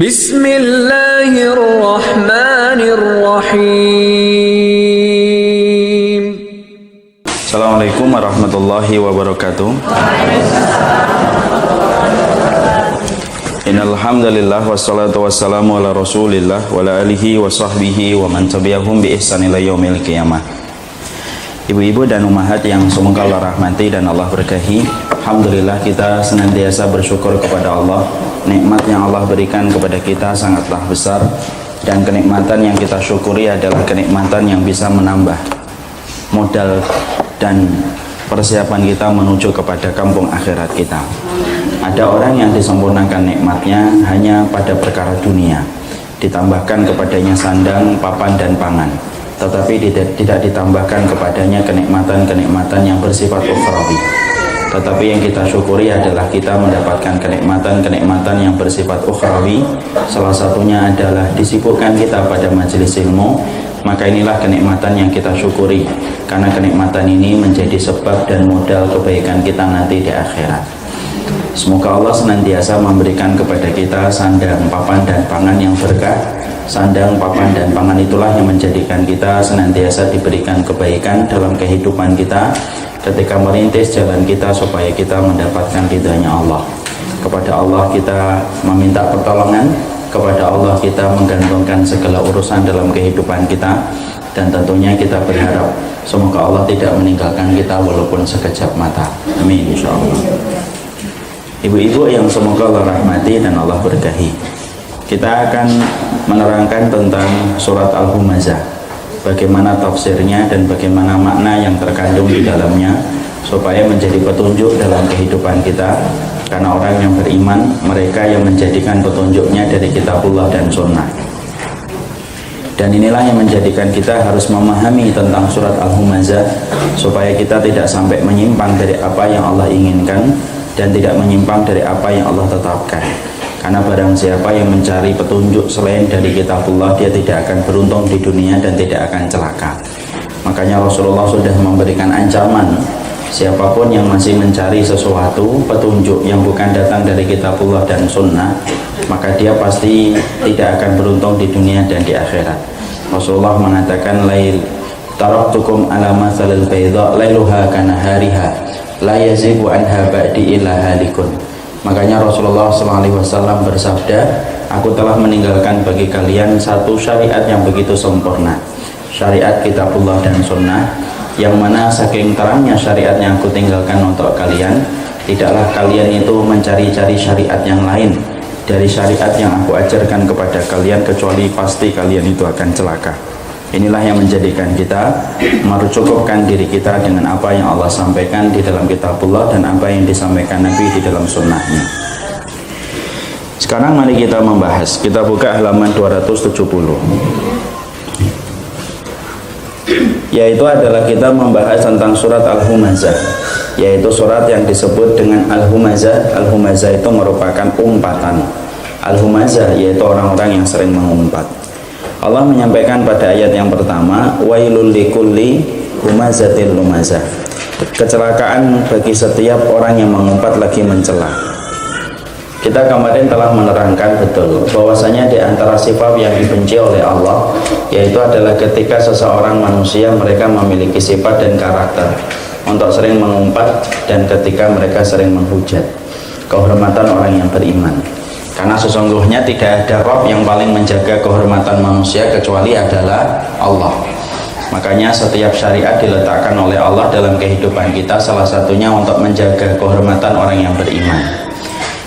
Bismillahirrahmanirrahim. Assalamualaikum warahmatullahi wabarakatuh. Innal hamdalillah wassalatu wassalamu ala Rasulillah wa ala alihi wa sahbihi wa man tabi'ahum bi ihsan ila yaumil qiyamah. Ibu-ibu dan ummahat yang semoga Allah rahmati dan Allah berkahi, alhamdulillah kita senantiasa bersyukur kepada Allah. Nikmat yang Allah berikan kepada kita sangatlah besar, dan kenikmatan yang kita syukuri adalah kenikmatan yang bisa menambah modal dan persiapan kita menuju kepada kampung akhirat kita. Ada orang yang disempurnakan nikmatnya hanya pada perkara dunia, ditambahkan kepadanya sandang, papan, dan pangan, tetapi tidak ditambahkan kepadanya kenikmatan-kenikmatan yang bersifat ukhrawi. Tetapi yang kita syukuri adalah kita mendapatkan kenikmatan-kenikmatan yang bersifat ukhrawi. Salah satunya adalah disibukkan kita pada majelis ilmu. Maka inilah kenikmatan yang kita syukuri, karena kenikmatan ini menjadi sebab dan modal kebaikan kita nanti di akhirat. Semoga Allah senantiasa memberikan kepada kita sandang, papan, dan pangan yang berkah. Sandang, papan, dan pangan itulah yang menjadikan kita senantiasa diberikan kebaikan dalam kehidupan kita ketika merintis jalan kita, supaya kita mendapatkan ridhanya Allah. Kepada Allah kita meminta pertolongan, kepada Allah kita menggantungkan segala urusan dalam kehidupan kita, dan tentunya kita berharap semoga Allah tidak meninggalkan kita walaupun sekejap mata. Amin insyaallah. Ibu-ibu yang semoga Allah rahmati dan Allah berkahi, kita akan menerangkan tentang surat Al-Humazah, bagaimana tafsirnya dan bagaimana makna yang terkandung di dalamnya, supaya menjadi petunjuk dalam kehidupan kita. Karena orang yang beriman, mereka yang menjadikan petunjuknya dari kitabullah dan sunnah. Dan inilah yang menjadikan kita harus memahami tentang surat Al-Humazah, supaya kita tidak sampai menyimpang dari apa yang Allah inginkan, dan tidak menyimpang dari apa yang Allah tetapkan. Karena barang siapa yang mencari petunjuk selain dari kitabullah, dia tidak akan beruntung di dunia dan tidak akan celaka. Makanya Rasulullah sudah memberikan ancaman, siapapun yang masih mencari sesuatu petunjuk yang bukan datang dari kitabullah dan sunnah, maka dia pasti tidak akan beruntung di dunia dan di akhirat. Rasulullah mengatakan, taraktukum ala mathalil bayda lailuha kanahariha la yazigu anha ba'di illa halikun. Makanya Rasulullah SAW bersabda, aku telah meninggalkan bagi kalian satu syariat yang begitu sempurna, syariat kitabullah dan sunnah, yang mana saking terangnya syariat yang aku tinggalkan untuk kalian, tidaklah kalian itu mencari-cari syariat yang lain dari syariat yang aku ajarkan kepada kalian, kecuali pasti kalian itu akan celaka. Inilah yang menjadikan kita mencukupkan diri kita dengan apa yang Allah sampaikan di dalam kitabullah dan apa yang disampaikan Nabi di dalam sunnahnya. Sekarang mari kita membahas. Kita buka halaman 270, yaitu adalah kita membahas tentang surat Al-Humazah, yaitu surat yang disebut dengan Al-Humazah. Al-Humazah itu merupakan umpatan. Al-Humazah yaitu orang-orang yang sering mengumpat. Allah menyampaikan pada ayat yang pertama, wailul likulli humazatil lumazah, kecelakaan bagi setiap orang yang mengumpat lagi mencela. Kita kemarin telah menerangkan betul bahwasanya di antara sifat yang dibenci oleh Allah, yaitu adalah ketika seseorang manusia mereka memiliki sifat dan karakter untuk sering mengumpat, dan ketika mereka sering menghujat kehormatan orang yang beriman. Karena sesungguhnya tidak ada Rabb yang paling menjaga kehormatan manusia kecuali adalah Allah. Makanya setiap syariat diletakkan oleh Allah dalam kehidupan kita, salah satunya untuk menjaga kehormatan orang yang beriman.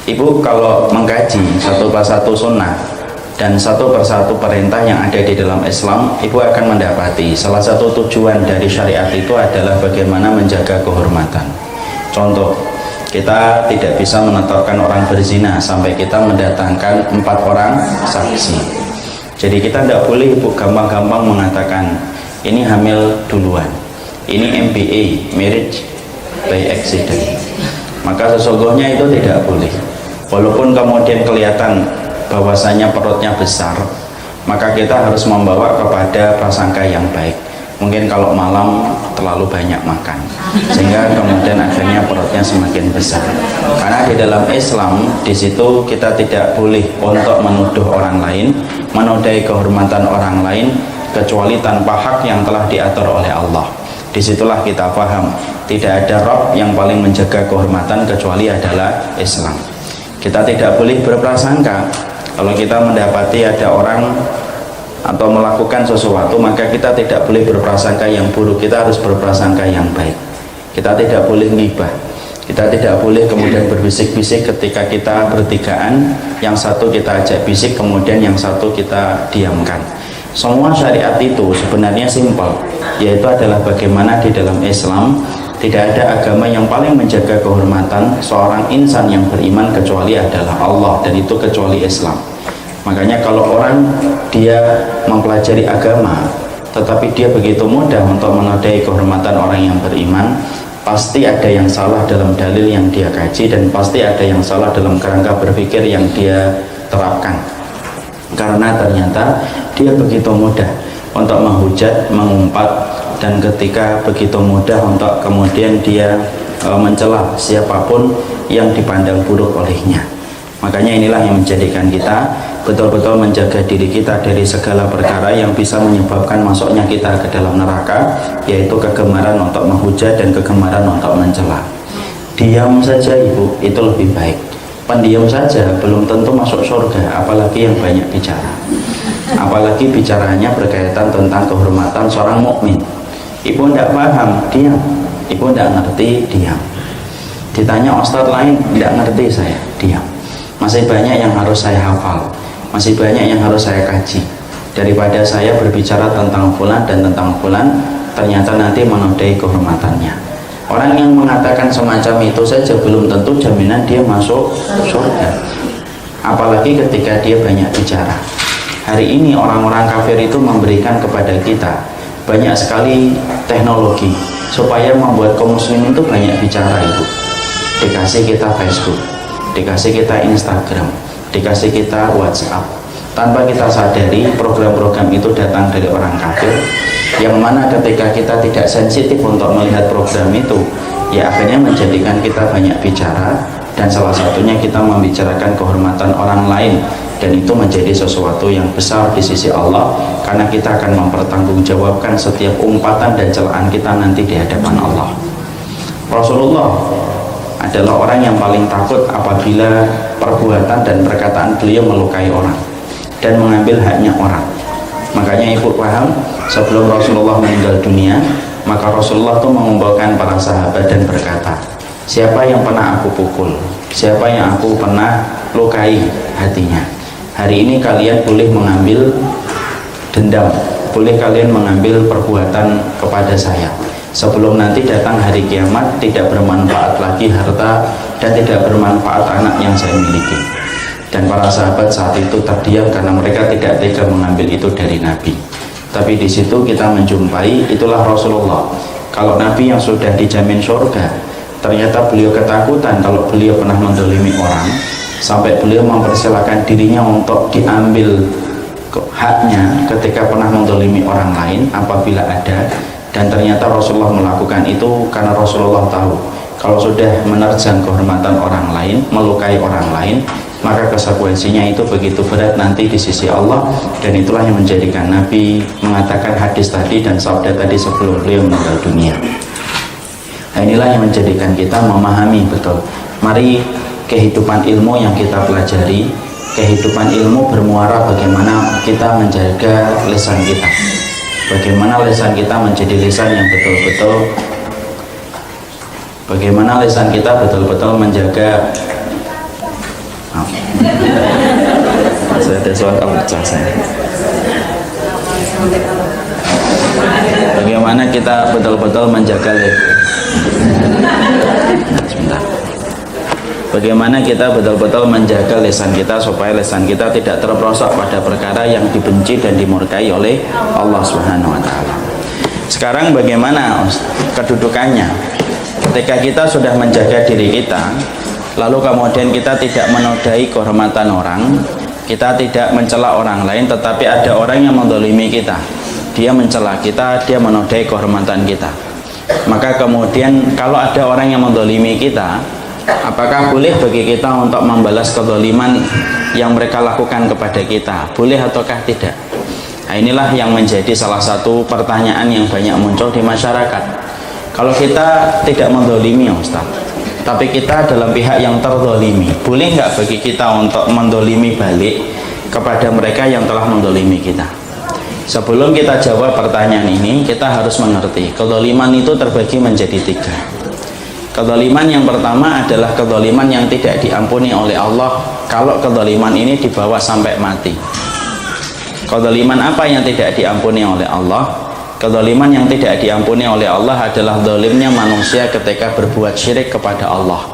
Ibu kalau mengkaji satu persatu sunnah dan satu persatu perintah yang ada di dalam Islam, ibu akan mendapati salah satu tujuan dari syariat itu adalah bagaimana menjaga kehormatan. Contoh, kita tidak bisa menetapkan orang berzina sampai kita mendatangkan 4 orang saksi. Jadi kita tidak boleh ibu gampang-gampang mengatakan ini hamil duluan, ini MBA, marriage by accident. Maka sesungguhnya itu tidak boleh. Walaupun kemudian kelihatan bahwasanya perutnya besar, maka kita harus membawa kepada prasangka yang baik. Mungkin kalau malam terlalu banyak makan, sehingga kemudian akhirnya perutnya semakin besar. Karena di dalam Islam, di situ kita tidak boleh untuk menuduh orang lain, menodai kehormatan orang lain, kecuali tanpa hak yang telah diatur oleh Allah. Disitulah kita paham, tidak ada Rabb yang paling menjaga kehormatan kecuali adalah Islam. Kita tidak boleh berprasangka. Kalau kita mendapati ada orang atau melakukan sesuatu, maka kita tidak boleh berprasangka yang buruk, kita harus berprasangka yang baik. Kita tidak boleh ghibah, kita tidak boleh kemudian berbisik-bisik ketika kita bertigaan, yang satu kita ajak bisik, kemudian yang satu kita diamkan. Semua syariat itu sebenarnya simpel, yaitu adalah bagaimana di dalam Islam tidak ada agama yang paling menjaga kehormatan seorang insan yang beriman kecuali adalah Allah, dan itu kecuali Islam. Makanya kalau orang dia mempelajari agama tetapi dia begitu mudah untuk menodai kehormatan orang yang beriman, pasti ada yang salah dalam dalil yang dia kaji, dan pasti ada yang salah dalam kerangka berpikir yang dia terapkan. Karena ternyata dia begitu mudah untuk menghujat, mengumpat, dan ketika begitu mudah untuk kemudian dia mencela siapapun yang dipandang buruk olehnya. Makanya inilah yang menjadikan kita betul-betul menjaga diri kita dari segala perkara yang bisa menyebabkan masuknya kita ke dalam neraka, yaitu kegemaran untuk menghujat dan kegemaran untuk mencela. Diam saja ibu, itu lebih baik. Pendiam saja belum tentu masuk surga, apalagi yang banyak bicara. Apalagi bicaranya berkaitan tentang kehormatan seorang mukmin. Ibu tidak paham, diam. Ibu tidak ngerti, diam. Ditanya ustadz lain, tidak ngerti saya, diam. Masih banyak yang harus saya hafal, masih banyak yang harus saya kaji. Daripada saya berbicara tentang fulan dan tentang fulan, ternyata nanti menodai kehormatannya. Orang yang mengatakan semacam itu saja belum tentu jaminan dia masuk surga, apalagi ketika dia banyak bicara. Hari ini orang-orang kafir itu memberikan kepada kita banyak sekali teknologi supaya membuat kaum muslimin itu banyak bicara. Itu dikasih kita Facebook, dikasih kita Instagram, dikasih kita WhatsApp. Tanpa kita sadari, program-program itu datang dari orang kafir, yang mana ketika kita tidak sensitif untuk melihat program itu, ya akhirnya menjadikan kita banyak bicara, dan salah satunya kita membicarakan kehormatan orang lain, dan itu menjadi sesuatu yang besar di sisi Allah, karena kita akan mempertanggungjawabkan setiap umpatan dan celaan kita nanti di hadapan Allah. Rasulullah adalah orang yang paling takut apabila perbuatan dan perkataan beliau melukai orang dan mengambil haknya orang. Makanya ibu paham, sebelum Rasulullah meninggal dunia, maka Rasulullah itu mengumpulkan para sahabat dan berkata, siapa yang pernah aku pukul, siapa yang aku pernah lukai hatinya, hari ini kalian boleh mengambil dendam, boleh kalian mengambil perbuatan kepada saya, sebelum nanti datang hari kiamat tidak bermanfaat lagi harta dan tidak bermanfaat anak yang saya miliki. Dan para sahabat saat itu terdiam karena mereka tidak tega mengambil itu dari Nabi. Tapi di situ kita menjumpai itulah Rasulullah. Kalau Nabi yang sudah dijamin surga, ternyata beliau ketakutan kalau beliau pernah mendolimi orang, sampai beliau mempersilahkan dirinya untuk diambil haknya ketika pernah mendolimi orang lain apabila ada. Dan ternyata Rasulullah melakukan itu karena Rasulullah tahu kalau sudah menerjang kehormatan orang lain, melukai orang lain, maka konsekuensinya itu begitu berat nanti di sisi Allah. Dan itulah yang menjadikan Nabi mengatakan hadis tadi dan sabda tadi sebelum beliau meninggal dunia. Nah, inilah yang menjadikan kita memahami betul. Mari kehidupan ilmu yang kita pelajari, kehidupan ilmu bermuara bagaimana kita menjaga lisan kita, bagaimana lisan kita menjadi lisan yang betul-betul, bagaimana lisan kita betul-betul menjaga. Saya ada soal pecah saya. Bagaimana kita betul-betul menjaga sebentar. Bagaimana kita betul-betul menjaga lisan kita supaya lisan kita tidak terperosok pada perkara yang dibenci dan dimurkai oleh Allah Subhanahu wa taala. Sekarang bagaimana kedudukannya? Ketika kita sudah menjaga diri kita, lalu kemudian kita tidak menodai kehormatan orang, kita tidak mencela orang lain, tetapi ada orang yang mendolimi kita, dia mencela kita, dia menodai kehormatan kita. Maka kemudian kalau ada orang yang mendolimi kita, apakah boleh bagi kita untuk membalas kedoliman yang mereka lakukan kepada kita? Boleh ataukah tidak? Nah, inilah yang menjadi salah satu pertanyaan yang banyak muncul di masyarakat. Kalau kita tidak mendolimi Ustaz, tapi kita dalam pihak yang terdolimi, boleh nggak bagi kita untuk mendolimi balik kepada mereka yang telah mendolimi kita? Sebelum kita jawab pertanyaan ini, kita harus mengerti kedoliman itu terbagi menjadi 3. Kedoliman yang pertama adalah kedoliman yang tidak diampuni oleh Allah kalau kedoliman ini dibawa sampai mati. Kedoliman apa yang tidak diampuni oleh Allah? Kedoliman yang tidak diampuni oleh Allah adalah dolimnya manusia ketika berbuat syirik kepada Allah.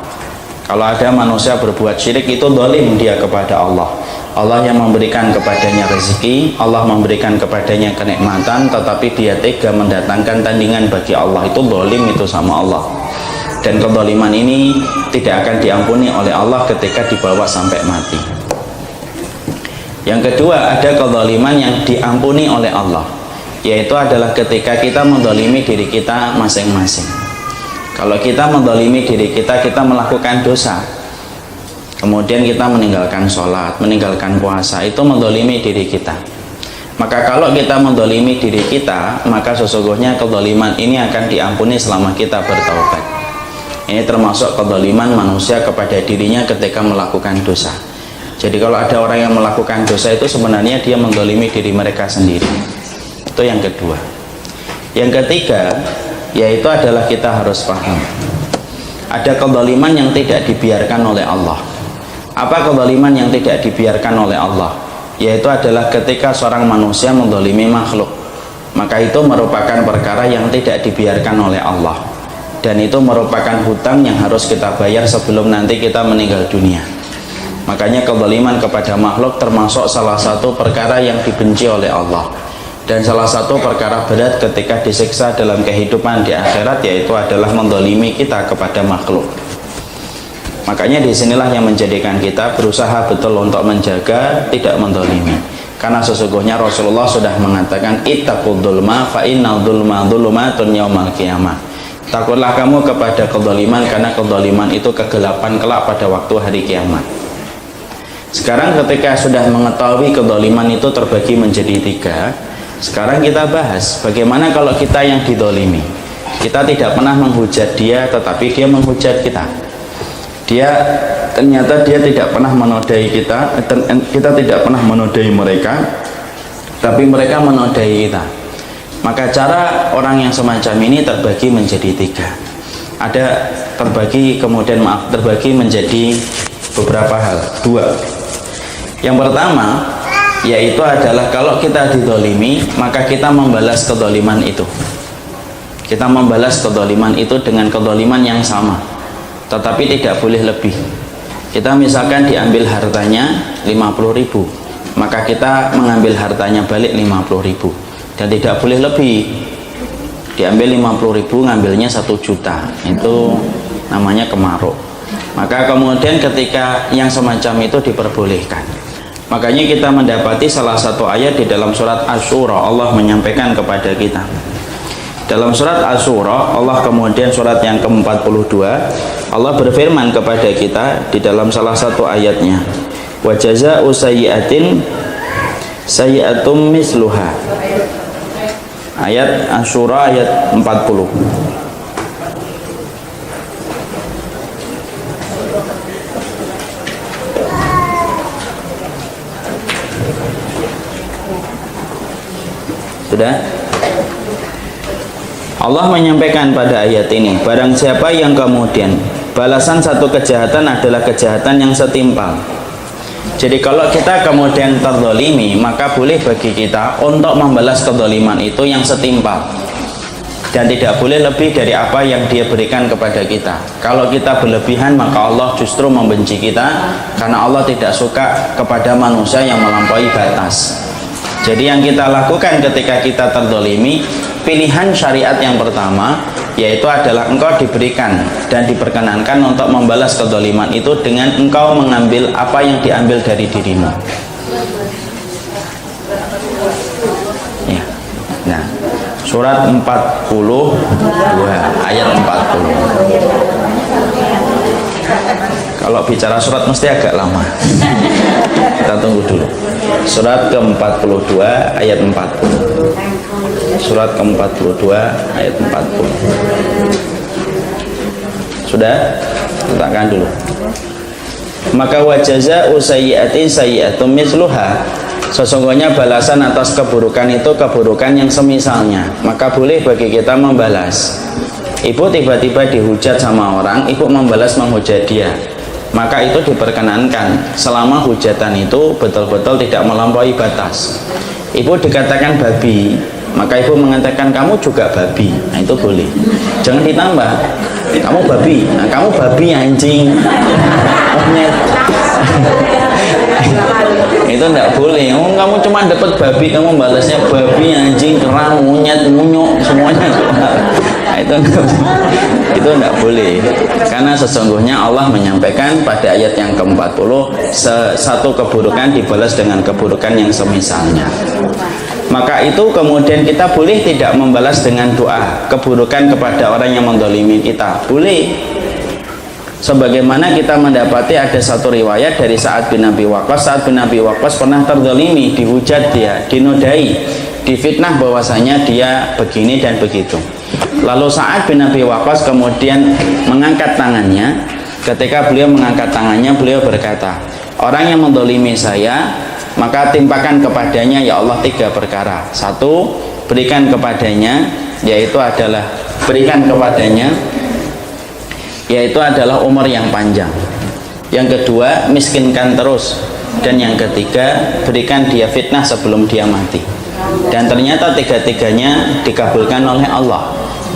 Kalau ada manusia berbuat syirik, itu dolim dia kepada Allah. Allah yang memberikan kepadanya rezeki, Allah memberikan kepadanya kenikmatan, tetapi dia tega mendatangkan tandingan bagi Allah. Itu dolim itu sama Allah. Dan kedoliman ini tidak akan diampuni oleh Allah ketika dibawa sampai mati. Yang kedua, ada kedoliman yang diampuni oleh Allah, yaitu adalah ketika kita mendolimi diri kita masing-masing. Kalau kita mendolimi diri kita, kita melakukan dosa, kemudian kita meninggalkan sholat, meninggalkan puasa, itu mendolimi diri kita. Maka kalau kita mendolimi diri kita, maka sesungguhnya kedoliman ini akan diampuni selama kita bertaubat. Ini termasuk kedoliman manusia kepada dirinya ketika melakukan dosa. Jadi kalau ada orang yang melakukan dosa, itu sebenarnya dia mendolimi diri mereka sendiri. Itu yang kedua. Yang ketiga, yaitu adalah kita harus paham, ada kedoliman yang tidak dibiarkan oleh Allah. Apa kedoliman yang tidak dibiarkan oleh Allah? Yaitu adalah ketika seorang manusia mendolimi makhluk, maka itu merupakan perkara yang tidak dibiarkan oleh Allah, dan itu merupakan hutang yang harus kita bayar sebelum nanti kita meninggal dunia. Makanya kedoliman kepada makhluk termasuk salah satu perkara yang dibenci oleh Allah, dan salah satu perkara berat ketika disiksa dalam kehidupan di akhirat, yaitu adalah mendolimi kita kepada makhluk. Makanya disinilah yang menjadikan kita berusaha betul untuk menjaga tidak mendolimi, karena sesungguhnya Rasulullah sudah mengatakan ittaqud dzulma fa innal dzulma dzulumatun yaumal qiyamah. Takutlah kamu kepada kedoliman, karena kedoliman itu kegelapan kelak pada waktu hari kiamat. Sekarang ketika sudah mengetahui kedoliman itu terbagi menjadi 3, sekarang kita bahas bagaimana kalau kita yang didolimi. Kita tidak pernah menghujat dia, tetapi dia menghujat kita. Ternyata dia tidak pernah menodai kita, kita tidak pernah menodai mereka, tapi mereka menodai kita. Maka cara orang yang semacam ini terbagi menjadi 3. Terbagi menjadi beberapa hal. 2. Yang pertama, yaitu adalah kalau kita didolimi, maka kita membalas kedoliman itu. Kita membalas kedoliman itu dengan kedoliman yang sama, tetapi tidak boleh lebih. Kita misalkan diambil hartanya 50.000, maka kita mengambil hartanya balik 50.000, dan tidak boleh lebih. Diambil 50.000, ngambilnya 1 juta, itu namanya kemaruk. Maka kemudian ketika yang semacam itu diperbolehkan, makanya kita mendapati salah satu ayat di dalam surat Asy-Syura, Allah menyampaikan kepada kita. Dalam surat Asy-Syura, Allah kemudian surat yang ke-42, Allah berfirman kepada kita di dalam salah satu ayatnya, wa jazaa'u sayyi'atin sayyi'atum misluha. Ayat Asy-Syura ayat 40. Sudah? Allah menyampaikan pada ayat ini, barang siapa yang kemudian balasan satu kejahatan adalah kejahatan yang setimpal. Jadi kalau kita kemudian terdolimi, maka boleh bagi kita untuk membalas kedoliman itu yang setimpal, dan tidak boleh lebih dari apa yang dia berikan kepada kita. Kalau kita berlebihan, maka Allah justru membenci kita, karena Allah tidak suka kepada manusia yang melampaui batas. Jadi yang kita lakukan ketika kita terdolimi, pilihan syariat yang pertama, yaitu adalah engkau diberikan dan diperkenankan untuk membalas kedoliman itu dengan engkau mengambil apa yang diambil dari dirimu. Ya. Nah, Surat 42 ayat 40. Kalau bicara surat mesti agak lama. Kita tunggu dulu. Surat ke-42 ayat 40. Surat ke-42 ayat 40. Sudah? Letakkan dulu. Maka wajaza'u sayyi'atin sayyi'atun misluha. Sesungguhnya balasan atas keburukan itu keburukan yang semisalnya. Maka boleh bagi kita membalas. Ibu tiba-tiba dihujat sama orang, ibu membalas menghujat dia. Maka itu diperkenankan selama hujatan itu betul-betul tidak melampaui batas. Ibu dikatakan babi, maka ibu mengatakan kamu juga babi. Nah itu boleh. Jangan ditambah. Kamu babi, nah, kamu babi anjing. Itu enggak boleh. Oh, kamu cuma dapat babi, kamu balasnya babi, anjing, kerang, monyet, munyuk, semuanya. Nah, itu enggak boleh. Karena sesungguhnya Allah menyampaikan pada ayat yang ke-40, satu keburukan dibalas dengan keburukan yang semisalnya. Maka itu kemudian kita boleh tidak membalas dengan doa keburukan kepada orang yang mendolimi kita. Boleh. Sebagaimana kita mendapati ada satu riwayat dari Sa'ad bin Abi Waqqas. Sa'ad bin Abi Waqqas pernah terdolimi, dihujat dia, dinodai, difitnah bahwasanya dia begini dan begitu. Lalu Sa'ad bin Abi Waqqas kemudian mengangkat tangannya. Ketika beliau mengangkat tangannya, beliau berkata, orang yang mendolimi saya, maka timpakan kepadanya ya Allah 3 perkara. 1, berikan kepadanya, yaitu adalah umur yang panjang. Yang kedua, miskinkan terus. Dan yang ketiga, berikan dia fitnah sebelum dia mati. Dan ternyata 3-tiganya dikabulkan oleh Allah.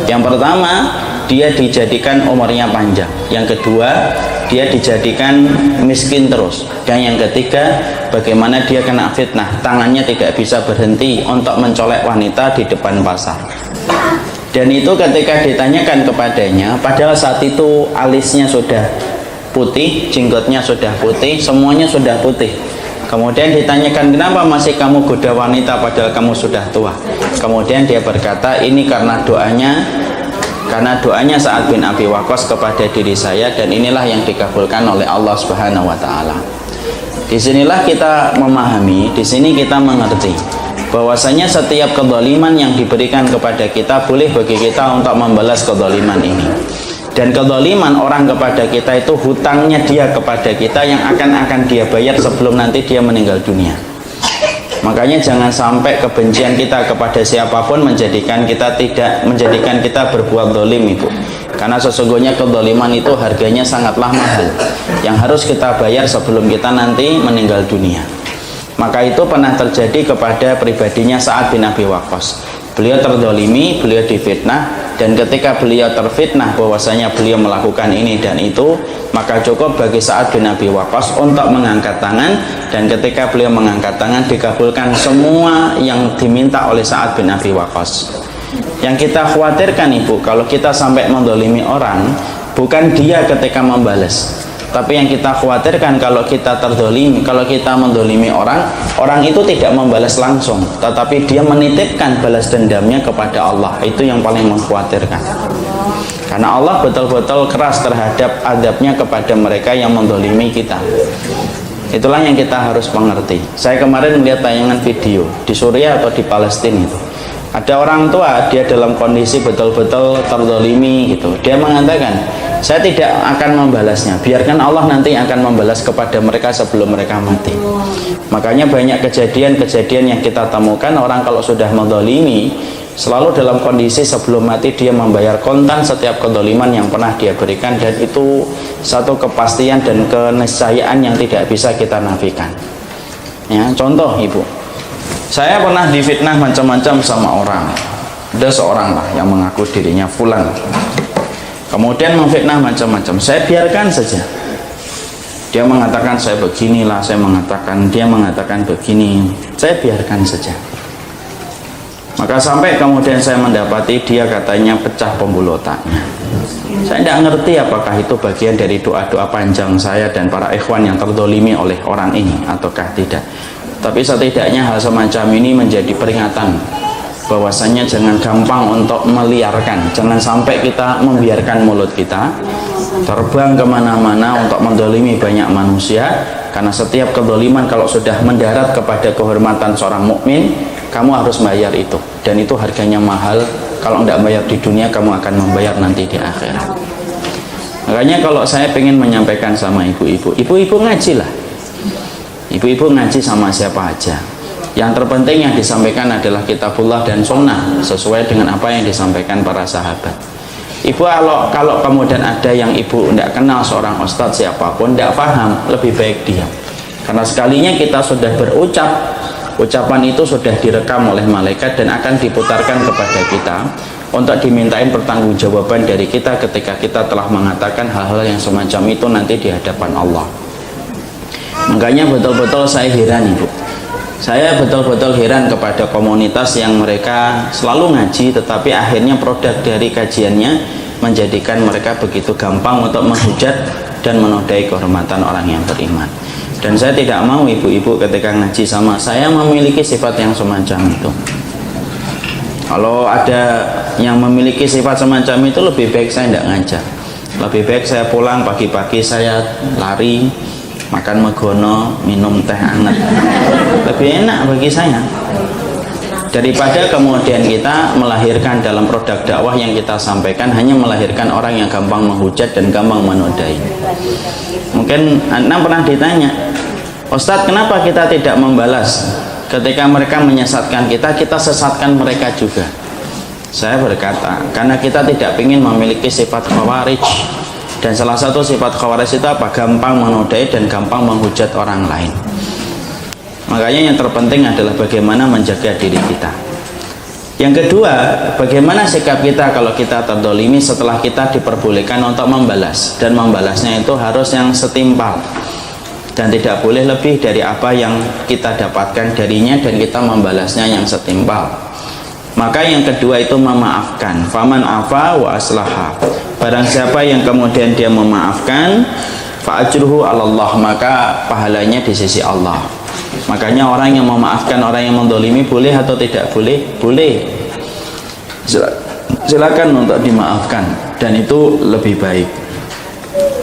Yang pertama, dia dijadikan umurnya panjang. Yang kedua, dia dijadikan miskin terus. Dan yang ketiga, bagaimana dia kena fitnah, tangannya tidak bisa berhenti untuk mencolek wanita di depan pasar. Dan itu ketika ditanyakan kepadanya, padahal saat itu alisnya sudah putih, jenggotnya sudah putih, semuanya sudah putih. Kemudian ditanyakan, kenapa masih kamu goda wanita padahal kamu sudah tua? Kemudian dia berkata, ini karena doanya Sa'ad bin Abi Waqqas kepada diri saya, dan inilah yang dikabulkan oleh Allah Subhanahu wa taala. Disinilah kita memahami, di sini kita mengerti bahwasanya setiap kezaliman yang diberikan kepada kita boleh bagi kita untuk membalas kezaliman ini. Dan kezaliman orang kepada kita itu hutangnya dia kepada kita yang akan dia bayar sebelum nanti dia meninggal dunia. Makanya jangan sampai kebencian kita kepada siapapun menjadikan kita berbuat zalim, Ibu. Karena sesungguhnya kezaliman itu harganya sangatlah mahal, yang harus kita bayar sebelum kita nanti meninggal dunia. Maka itu pernah terjadi kepada pribadinya Sa'ad bin Abi Waqqas. Beliau terdolimi, beliau difitnah, dan ketika beliau terfitnah bahwasanya beliau melakukan ini dan itu, maka cukup bagi Sa'ad bin Abi Waqqas untuk mengangkat tangan, dan ketika beliau mengangkat tangan dikabulkan semua yang diminta oleh Sa'ad bin Abi Waqqas. Yang kita khawatirkan, Ibu, kalau kita sampai mendolimi orang, bukan dia ketika membalas, tapi yang kita khawatirkan kalau kita terdolimi, kalau kita mendolimi orang itu tidak membalas langsung, tetapi dia menitipkan balas dendamnya kepada Allah. Itu yang paling mengkhawatirkan. Karena Allah betul-betul keras terhadap adabnya kepada mereka yang mendolimi kita. Itulah yang kita harus mengerti. Saya kemarin melihat tayangan video di Suriah atau di Palestina itu. Ada orang tua, dia dalam kondisi betul-betul terdolimi gitu. Dia mengatakan, saya tidak akan membalasnya, biarkan Allah nanti akan membalas kepada mereka sebelum mereka mati. Makanya banyak kejadian-kejadian yang kita temukan, orang kalau sudah mendolimi, selalu dalam kondisi sebelum mati dia membayar kontan setiap kedoliman yang pernah dia berikan. Dan itu satu kepastian dan keniscayaan yang tidak bisa kita nafikan. Ya, contoh, Ibu, saya pernah difitnah macam-macam sama orang. Ada seorang lah yang mengaku dirinya fulan, kemudian memfitnah macam-macam. Saya biarkan saja. Dia mengatakan saya beginilah, dia mengatakan begini. Saya biarkan saja. Maka sampai kemudian saya mendapati dia katanya pecah pembuluh otaknya. Saya tidak ngerti apakah itu bagian dari doa-doa panjang saya dan para ikhwan yang terdolimi oleh orang ini ataukah tidak. Tapi setidaknya hal semacam ini menjadi peringatan bahwasanya jangan gampang untuk meliarkan, jangan sampai kita membiarkan mulut kita terbang kemana-mana untuk mendolimi banyak manusia, karena setiap kedoliman kalau sudah mendarat kepada kehormatan seorang mukmin, kamu harus bayar itu, dan itu harganya mahal. Kalau tidak bayar di dunia, kamu akan membayar nanti di akhirat. Makanya kalau saya ingin menyampaikan sama ibu-ibu, ibu-ibu ngaji lah, ibu-ibu ngaji sama siapa aja. Yang terpenting yang disampaikan adalah kitabullah dan sunnah sesuai dengan apa yang disampaikan para sahabat. Ibu kalau kemudian ada yang ibu tidak kenal seorang ustadz siapapun, tidak paham, lebih baik diam. Karena sekalinya kita sudah berucap, ucapan itu sudah direkam oleh malaikat dan akan diputarkan kepada kita untuk dimintain pertanggungjawaban dari kita ketika kita telah mengatakan hal-hal yang semacam itu nanti di hadapan Allah. Makanya betul-betul saya heran ibu, saya betul-betul heran kepada komunitas yang mereka selalu ngaji tetapi akhirnya produk dari kajiannya menjadikan mereka begitu gampang untuk menghujat dan menodai kehormatan orang yang beriman. Dan saya tidak mau ibu-ibu ketika ngaji sama saya memiliki sifat yang semacam itu. Kalau ada yang memiliki sifat semacam itu, lebih baik saya tidak ngajar. Lebih baik saya pulang pagi-pagi, saya lari, makan megono, minum teh hangat. Lebih enak bagi saya daripada kemudian kita melahirkan dalam produk dakwah yang kita sampaikan hanya melahirkan orang yang gampang menghujat dan gampang menodai. Mungkin Anda pernah ditanya, Ustadz, kenapa kita tidak membalas ketika mereka menyesatkan kita, kita sesatkan mereka juga? Saya berkata, karena kita tidak ingin memiliki sifat khawarij. Dan salah satu sifat khawarij itu apa? Gampang menodai dan gampang menghujat orang lain. Makanya yang terpenting adalah bagaimana menjaga diri kita. Yang kedua, bagaimana sikap kita kalau kita terdolimi setelah kita diperbolehkan untuk membalas. Dan membalasnya itu harus yang setimpal, dan tidak boleh lebih dari apa yang kita dapatkan darinya, dan kita membalasnya yang setimpal. Maka yang kedua itu memaafkan. Faman afa wa aslaha. Barang siapa yang kemudian dia memaafkan, fa ajruhu 'alallah, maka pahalanya di sisi Allah. Makanya orang yang memaafkan orang yang mendolimi boleh atau tidak boleh? Boleh. Silakan untuk dimaafkan, dan itu lebih baik.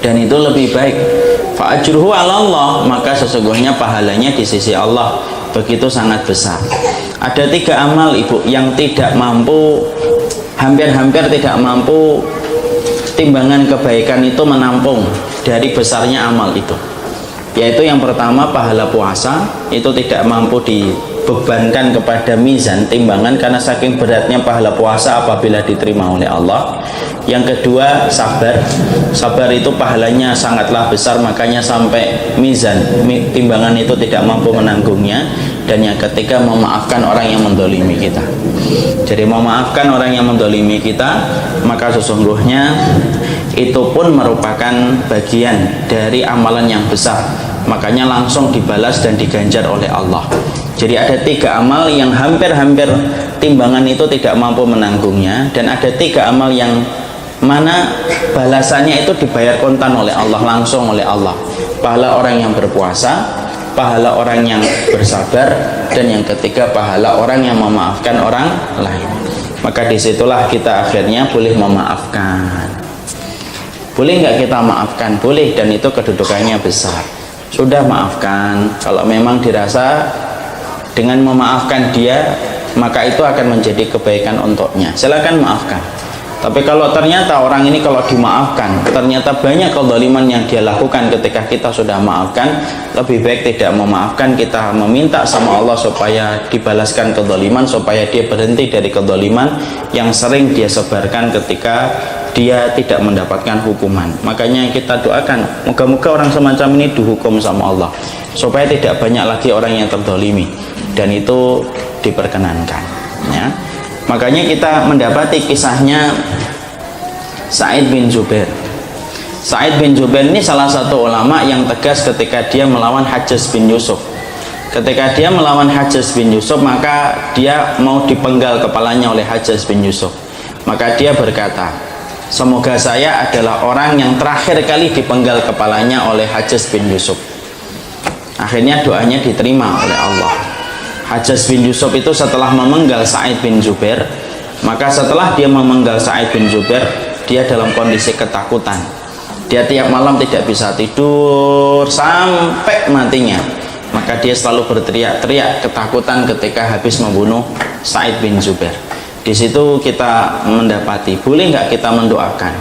Dan itu lebih baik. Fa ajruhu 'alallah, maka sesungguhnya pahalanya di sisi Allah begitu sangat besar. Ada 3 amal ibu yang tidak mampu, hampir-hampir tidak mampu timbangan kebaikan itu menampung dari besarnya amal itu. Yaitu yang pertama, pahala puasa itu tidak mampu dibebankan kepada mizan timbangan karena saking beratnya pahala puasa apabila diterima oleh Allah. Yang kedua, sabar. Sabar itu pahalanya sangatlah besar, makanya sampai mizan timbangan itu tidak mampu menanggungnya. Dan yang ketiga, memaafkan orang yang mendolimi kita. Jadi memaafkan orang yang mendolimi kita, maka sesungguhnya itu pun merupakan bagian dari amalan yang besar, makanya langsung dibalas dan diganjar oleh Allah. Jadi ada 3 amal yang hampir-hampir timbangan itu tidak mampu menanggungnya, dan ada 3 amal yang mana balasannya itu dibayar kontan oleh Allah, langsung oleh Allah. Pahala orang yang berpuasa, pahala orang yang bersabar, dan yang ketiga pahala orang yang memaafkan orang lain. Maka disitulah kita akhirnya boleh memaafkan. Boleh nggak kita maafkan? Boleh, dan itu kedudukannya besar. Sudah maafkan, kalau memang dirasa dengan memaafkan dia maka itu akan menjadi kebaikan untuknya, silakan maafkan. Tapi kalau ternyata orang ini kalau dimaafkan ternyata banyak kezaliman yang dia lakukan ketika kita sudah maafkan, lebih baik tidak memaafkan, kita meminta sama Allah supaya dibalaskan kezaliman, supaya dia berhenti dari kezaliman yang sering dia sebarkan ketika dia tidak mendapatkan hukuman. Makanya kita doakan moga-moga orang semacam ini dihukum sama Allah supaya tidak banyak lagi orang yang terzalimi, dan itu diperkenankan ya. Makanya kita mendapati kisahnya Sa'id bin Jubair. Sa'id bin Jubair ini salah satu ulama yang tegas ketika dia melawan Hajjaj bin Yusuf. Ketika dia melawan Hajjaj bin Yusuf, maka dia mau dipenggal kepalanya oleh Hajjaj bin Yusuf. Maka dia berkata, semoga saya adalah orang yang terakhir kali dipenggal kepalanya oleh Hajjaj bin Yusuf. Akhirnya doanya diterima oleh Allah. Hajjaj bin Yusuf itu setelah memenggal Sa'id bin Jubair, maka setelah dia memenggal Sa'id bin Jubair, dia dalam kondisi ketakutan. Dia tiap malam tidak bisa tidur sampai matinya. Maka dia selalu berteriak-teriak ketakutan ketika habis membunuh Sa'id bin Jubair. Di situ kita mendapati, boleh nggak kita mendoakan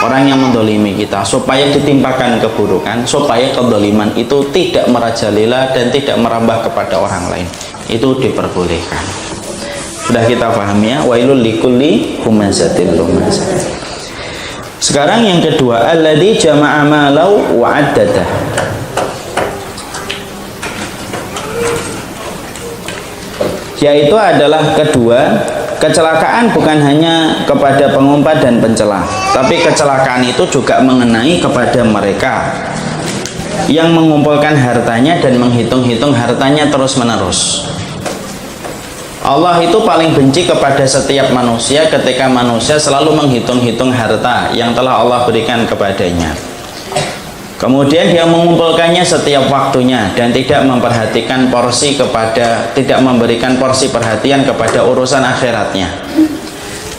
orang yang mendolimi kita supaya ditimpakan keburukan, supaya kedoliman itu tidak merajalela dan tidak merambah kepada orang lain. Itu diperbolehkan. Sudah kita pahami ya, wailul likulli humazatil lumazah. Sekarang yang kedua, alladzi jama'a malau wa 'addadah. Yaitu adalah kedua, kecelakaan bukan hanya kepada pengumpat dan pencela, tapi kecelakaan itu juga mengenai kepada mereka yang mengumpulkan hartanya dan menghitung-hitung hartanya terus-menerus. Allah itu paling benci kepada setiap manusia ketika manusia selalu menghitung-hitung harta yang telah Allah berikan kepadanya. Kemudian dia mengumpulkannya setiap waktunya dan tidak memperhatikan tidak memberikan porsi perhatian kepada urusan akhiratnya.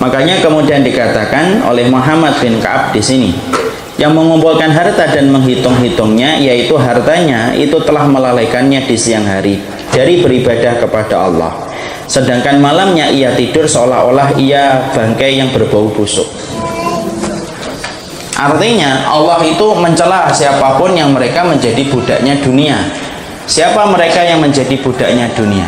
Makanya kemudian dikatakan oleh Muhammad bin Ka'ab di sini, yang mengumpulkan harta dan menghitung-hitungnya, yaitu hartanya itu telah melalaikannya di siang hari dari beribadah kepada Allah. Sedangkan malamnya ia tidur seolah-olah ia bangkai yang berbau busuk. Artinya Allah itu mencela siapapun yang mereka menjadi budaknya dunia. Siapa mereka yang menjadi budaknya dunia?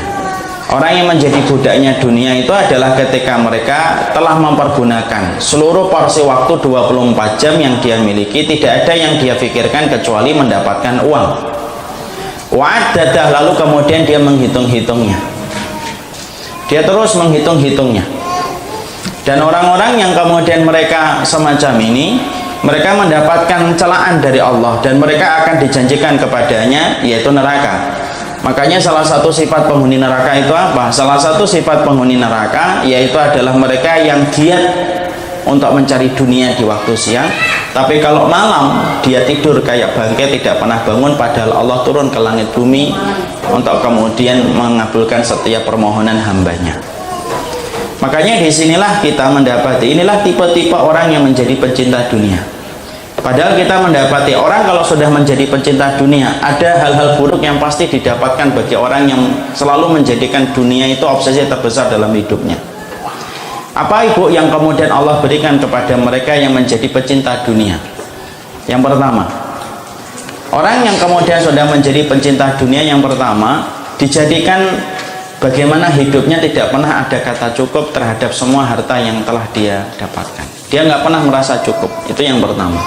Orang yang menjadi budaknya dunia itu adalah ketika mereka telah mempergunakan seluruh porsi waktu 24 jam yang dia miliki, tidak ada yang dia pikirkan kecuali mendapatkan uang. Wa'adadah, lalu kemudian dia menghitung-hitungnya. Dia terus menghitung-hitungnya. Dan orang-orang yang kemudian mereka semacam ini, mereka mendapatkan celaan dari Allah dan mereka akan dijanjikan kepadanya, yaitu neraka. Makanya salah satu sifat penghuni neraka itu apa? Salah satu sifat penghuni neraka yaitu adalah mereka yang giat untuk mencari dunia di waktu siang, tapi kalau malam dia tidur kayak bangkai, tidak pernah bangun, padahal Allah turun ke langit bumi untuk kemudian mengabulkan setiap permohonan hambanya. Makanya disinilah kita mendapati, inilah tipe-tipe orang yang menjadi pencinta dunia. Padahal kita mendapati orang kalau sudah menjadi pencinta dunia, ada hal-hal buruk yang pasti didapatkan bagi orang yang selalu menjadikan dunia itu obsesi terbesar dalam hidupnya. Apa ibu yang kemudian Allah berikan kepada mereka yang menjadi pecinta dunia? Yang pertama, orang yang kemudian sudah menjadi pencinta dunia, yang pertama dijadikan bagaimana hidupnya tidak pernah ada kata cukup terhadap semua harta yang telah dia dapatkan. Dia nggak pernah merasa cukup. Itu yang pertama.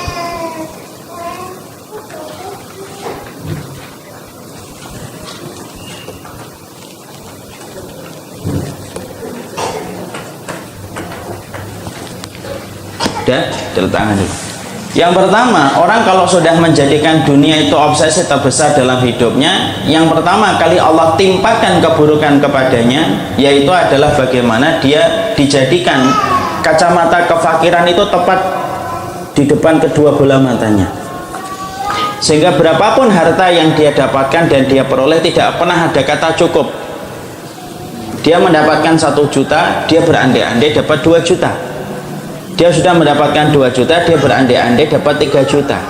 Udah, diletakkan dulu. Yang pertama, orang kalau sudah menjadikan dunia itu obsesi terbesar dalam hidupnya, yang pertama kali Allah timpakan keburukan kepadanya, yaitu adalah bagaimana dia dijadikan kacamata kefakiran itu tepat di depan kedua bola matanya. Sehingga berapapun harta yang dia dapatkan dan dia peroleh, tidak pernah ada kata cukup. Dia mendapatkan 1 juta, dia berandai-andai dapat 2 juta. Dia sudah mendapatkan 2 juta, dia berandai-andai dapat 3 juta.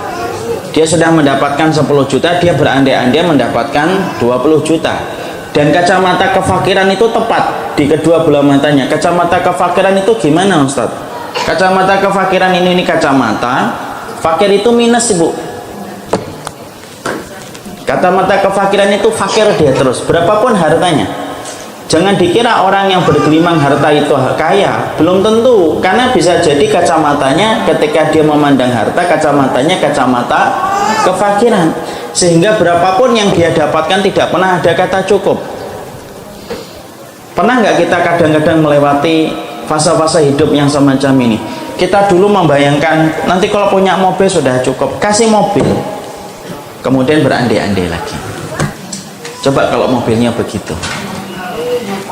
Dia sudah mendapatkan 10 juta, dia berandai-andai mendapatkan 20 juta. Dan kacamata kefakiran itu tepat di kedua bola matanya. Kacamata kefakiran itu gimana, Ustaz? Kacamata kefakiran ini kacamata fakir itu minus, Ibu. Kacamata kefakiran itu fakir dia terus, berapapun hartanya. Jangan dikira orang yang bergelimang harta itu kaya, belum tentu, karena bisa jadi kacamatanya ketika dia memandang harta, kacamatanya kacamata kefakiran, sehingga berapapun yang dia dapatkan tidak pernah ada kata cukup. Pernah nggak kita kadang-kadang melewati fase-fase hidup yang semacam ini? Kita dulu membayangkan nanti kalau punya mobil sudah cukup, kasih mobil, kemudian berandai-andai lagi. Coba kalau mobilnya begitu,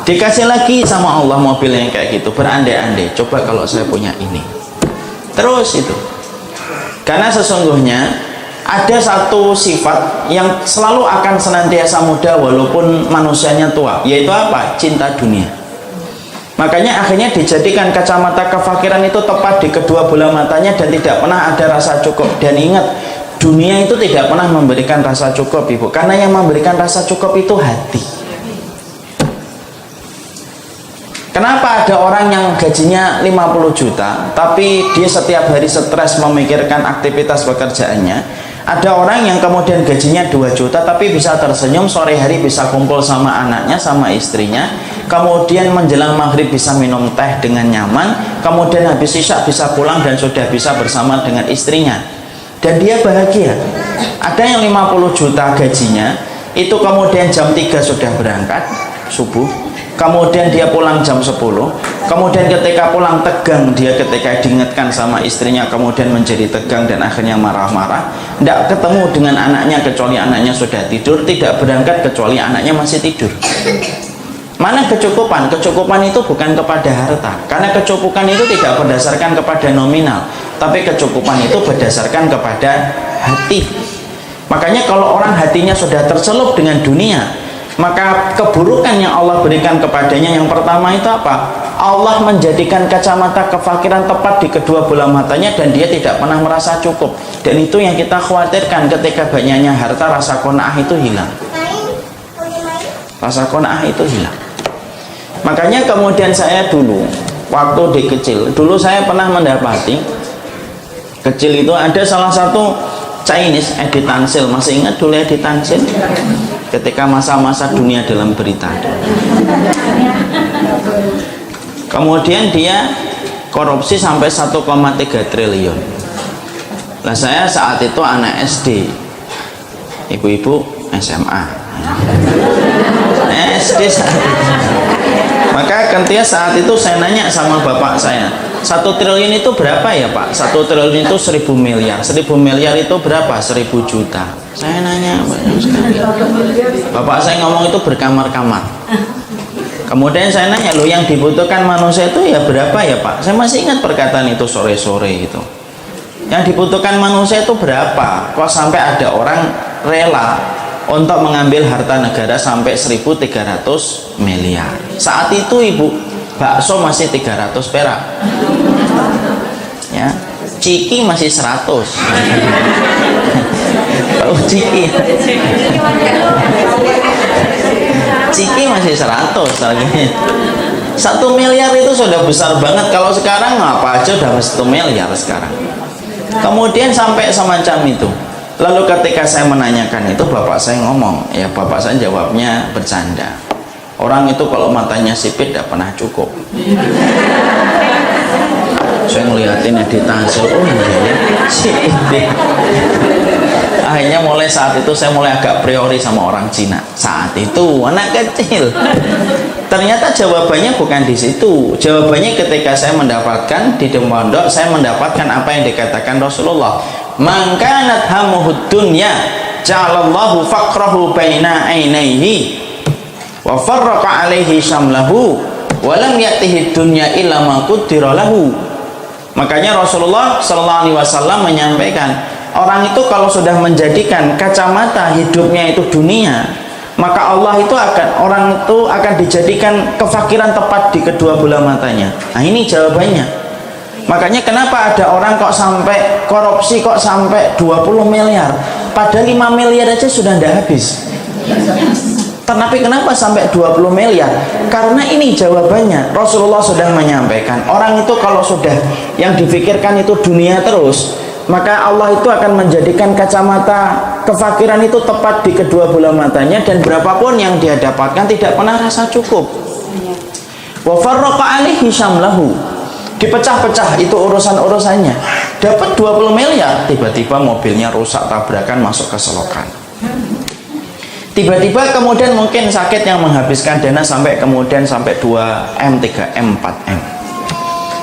dikasih lagi sama Allah mobil yang kayak gitu, berandai-andai, coba kalau saya punya ini. Terus itu, karena sesungguhnya ada satu sifat yang selalu akan senantiasa muda walaupun manusianya tua, yaitu apa? Cinta dunia. Makanya akhirnya dijadikan kacamata kefakiran itu tepat di kedua bola matanya dan tidak pernah ada rasa cukup. Dan ingat, dunia itu tidak pernah memberikan rasa cukup, Ibu, karena yang memberikan rasa cukup itu hati. Kenapa ada orang yang gajinya 50 juta tapi dia setiap hari stres memikirkan aktivitas pekerjaannya? Ada orang yang kemudian gajinya 2 juta tapi bisa tersenyum, sore hari bisa kumpul sama anaknya, sama istrinya, kemudian menjelang maghrib bisa minum teh dengan nyaman, kemudian habis isya bisa pulang dan sudah bisa bersama dengan istrinya, dan dia bahagia. Ada yang 50 juta gajinya, itu kemudian jam 3 sudah berangkat subuh, kemudian dia pulang jam 10, kemudian ketika pulang tegang dia ketika diingatkan sama istrinya, kemudian menjadi tegang dan akhirnya marah-marah, tidak ketemu dengan anaknya kecuali anaknya sudah tidur, tidak berangkat kecuali anaknya masih tidur. Mana kecukupan? Kecukupan itu bukan kepada harta, karena kecukupan itu tidak berdasarkan kepada nominal, tapi kecukupan itu berdasarkan kepada hati. Makanya kalau orang hatinya sudah tercelup dengan dunia, maka keburukan yang Allah berikan kepadanya yang pertama itu apa? Allah menjadikan kacamata kefakiran tepat di kedua bola matanya dan dia tidak pernah merasa cukup. Dan itu yang kita khawatirkan, ketika banyaknya harta, rasa qanaah itu hilang. Rasa qanaah itu hilang. Makanya kemudian saya dulu, waktu di kecil, dulu saya pernah mendapati, kecil itu ada salah satu Chinese, Edi Tansil. Masih ingat dulu Edi Tansil? Ketika masa-masa dunia dalam berita, kemudian dia korupsi sampai 1,3 triliun. Nah, saya saat itu anak SD, ibu-ibu SMA, SD saat itu. Maka ketika saat itu saya nanya sama bapak saya, 1 triliun itu berapa ya Pak? 1 triliun itu 1000 miliar. 1000 miliar itu berapa? 1000 juta. Saya nanya, bapak saya ngomong itu berkamar-kamar. Kemudian saya nanya, loh yang dibutuhkan manusia itu ya berapa ya Pak? Saya masih ingat perkataan itu sore-sore itu. Yang dibutuhkan manusia itu berapa? Kok sampai ada orang rela untuk mengambil harta negara sampai 1.300 miliar? Saat itu Ibu, bakso masih 300 perak. Ya, ciki masih 100. Oh, ciki masih 100 lagi. 1 miliar itu sudah besar banget. Kalau sekarang apa aja udah 1 miliar sekarang. Kemudian sampai semacam itu. Lalu ketika saya menanyakan itu, bapak saya ngomong, ya bapak saya jawabnya bercanda. Orang itu kalau matanya sipit tidak pernah cukup. Saya ngeliatin Edi Tansil, oh iya sipit. Akhirnya mulai saat itu saya mulai agak priori sama orang Cina. Saat itu anak kecil. Ternyata jawabannya bukan di situ. Jawabannya ketika saya mendapatkan di pondok, saya mendapatkan apa yang dikatakan Rasulullah. Man kanat hamuhud dunya ja'alallahu faqrahu baina ainaihi wa farraqa alaihi syamlahu wa lam ya'tihi dunya illa ma qaddara lahu. Makanya Rasulullah sallallahu alaihi wasallam menyampaikan, orang itu kalau sudah menjadikan kacamata hidupnya itu dunia, maka Allah itu orang itu akan dijadikan kefakiran tepat di kedua bola matanya. Nah, ini jawabannya. Makanya kenapa ada orang kok sampai korupsi kok sampai 20 miliar, padahal 5 miliar aja sudah tidak habis. Tapi kenapa sampai 20 miliar? Karena ini jawabannya. Rasulullah sudah menyampaikan, orang itu kalau sudah yang difikirkan itu dunia terus, maka Allah itu akan menjadikan kacamata kefakiran itu tepat di kedua bola matanya, dan berapapun yang dia dapatkan tidak pernah rasa cukup. Wa farraqa alaihi syamlahu, dipecah-pecah itu urusan-urusannya. Dapat 20 miliar, tiba-tiba mobilnya rusak, tabrakan, masuk ke selokan. Tiba-tiba kemudian mungkin sakit yang menghabiskan dana sampai kemudian sampai 2M, 3M, 4M.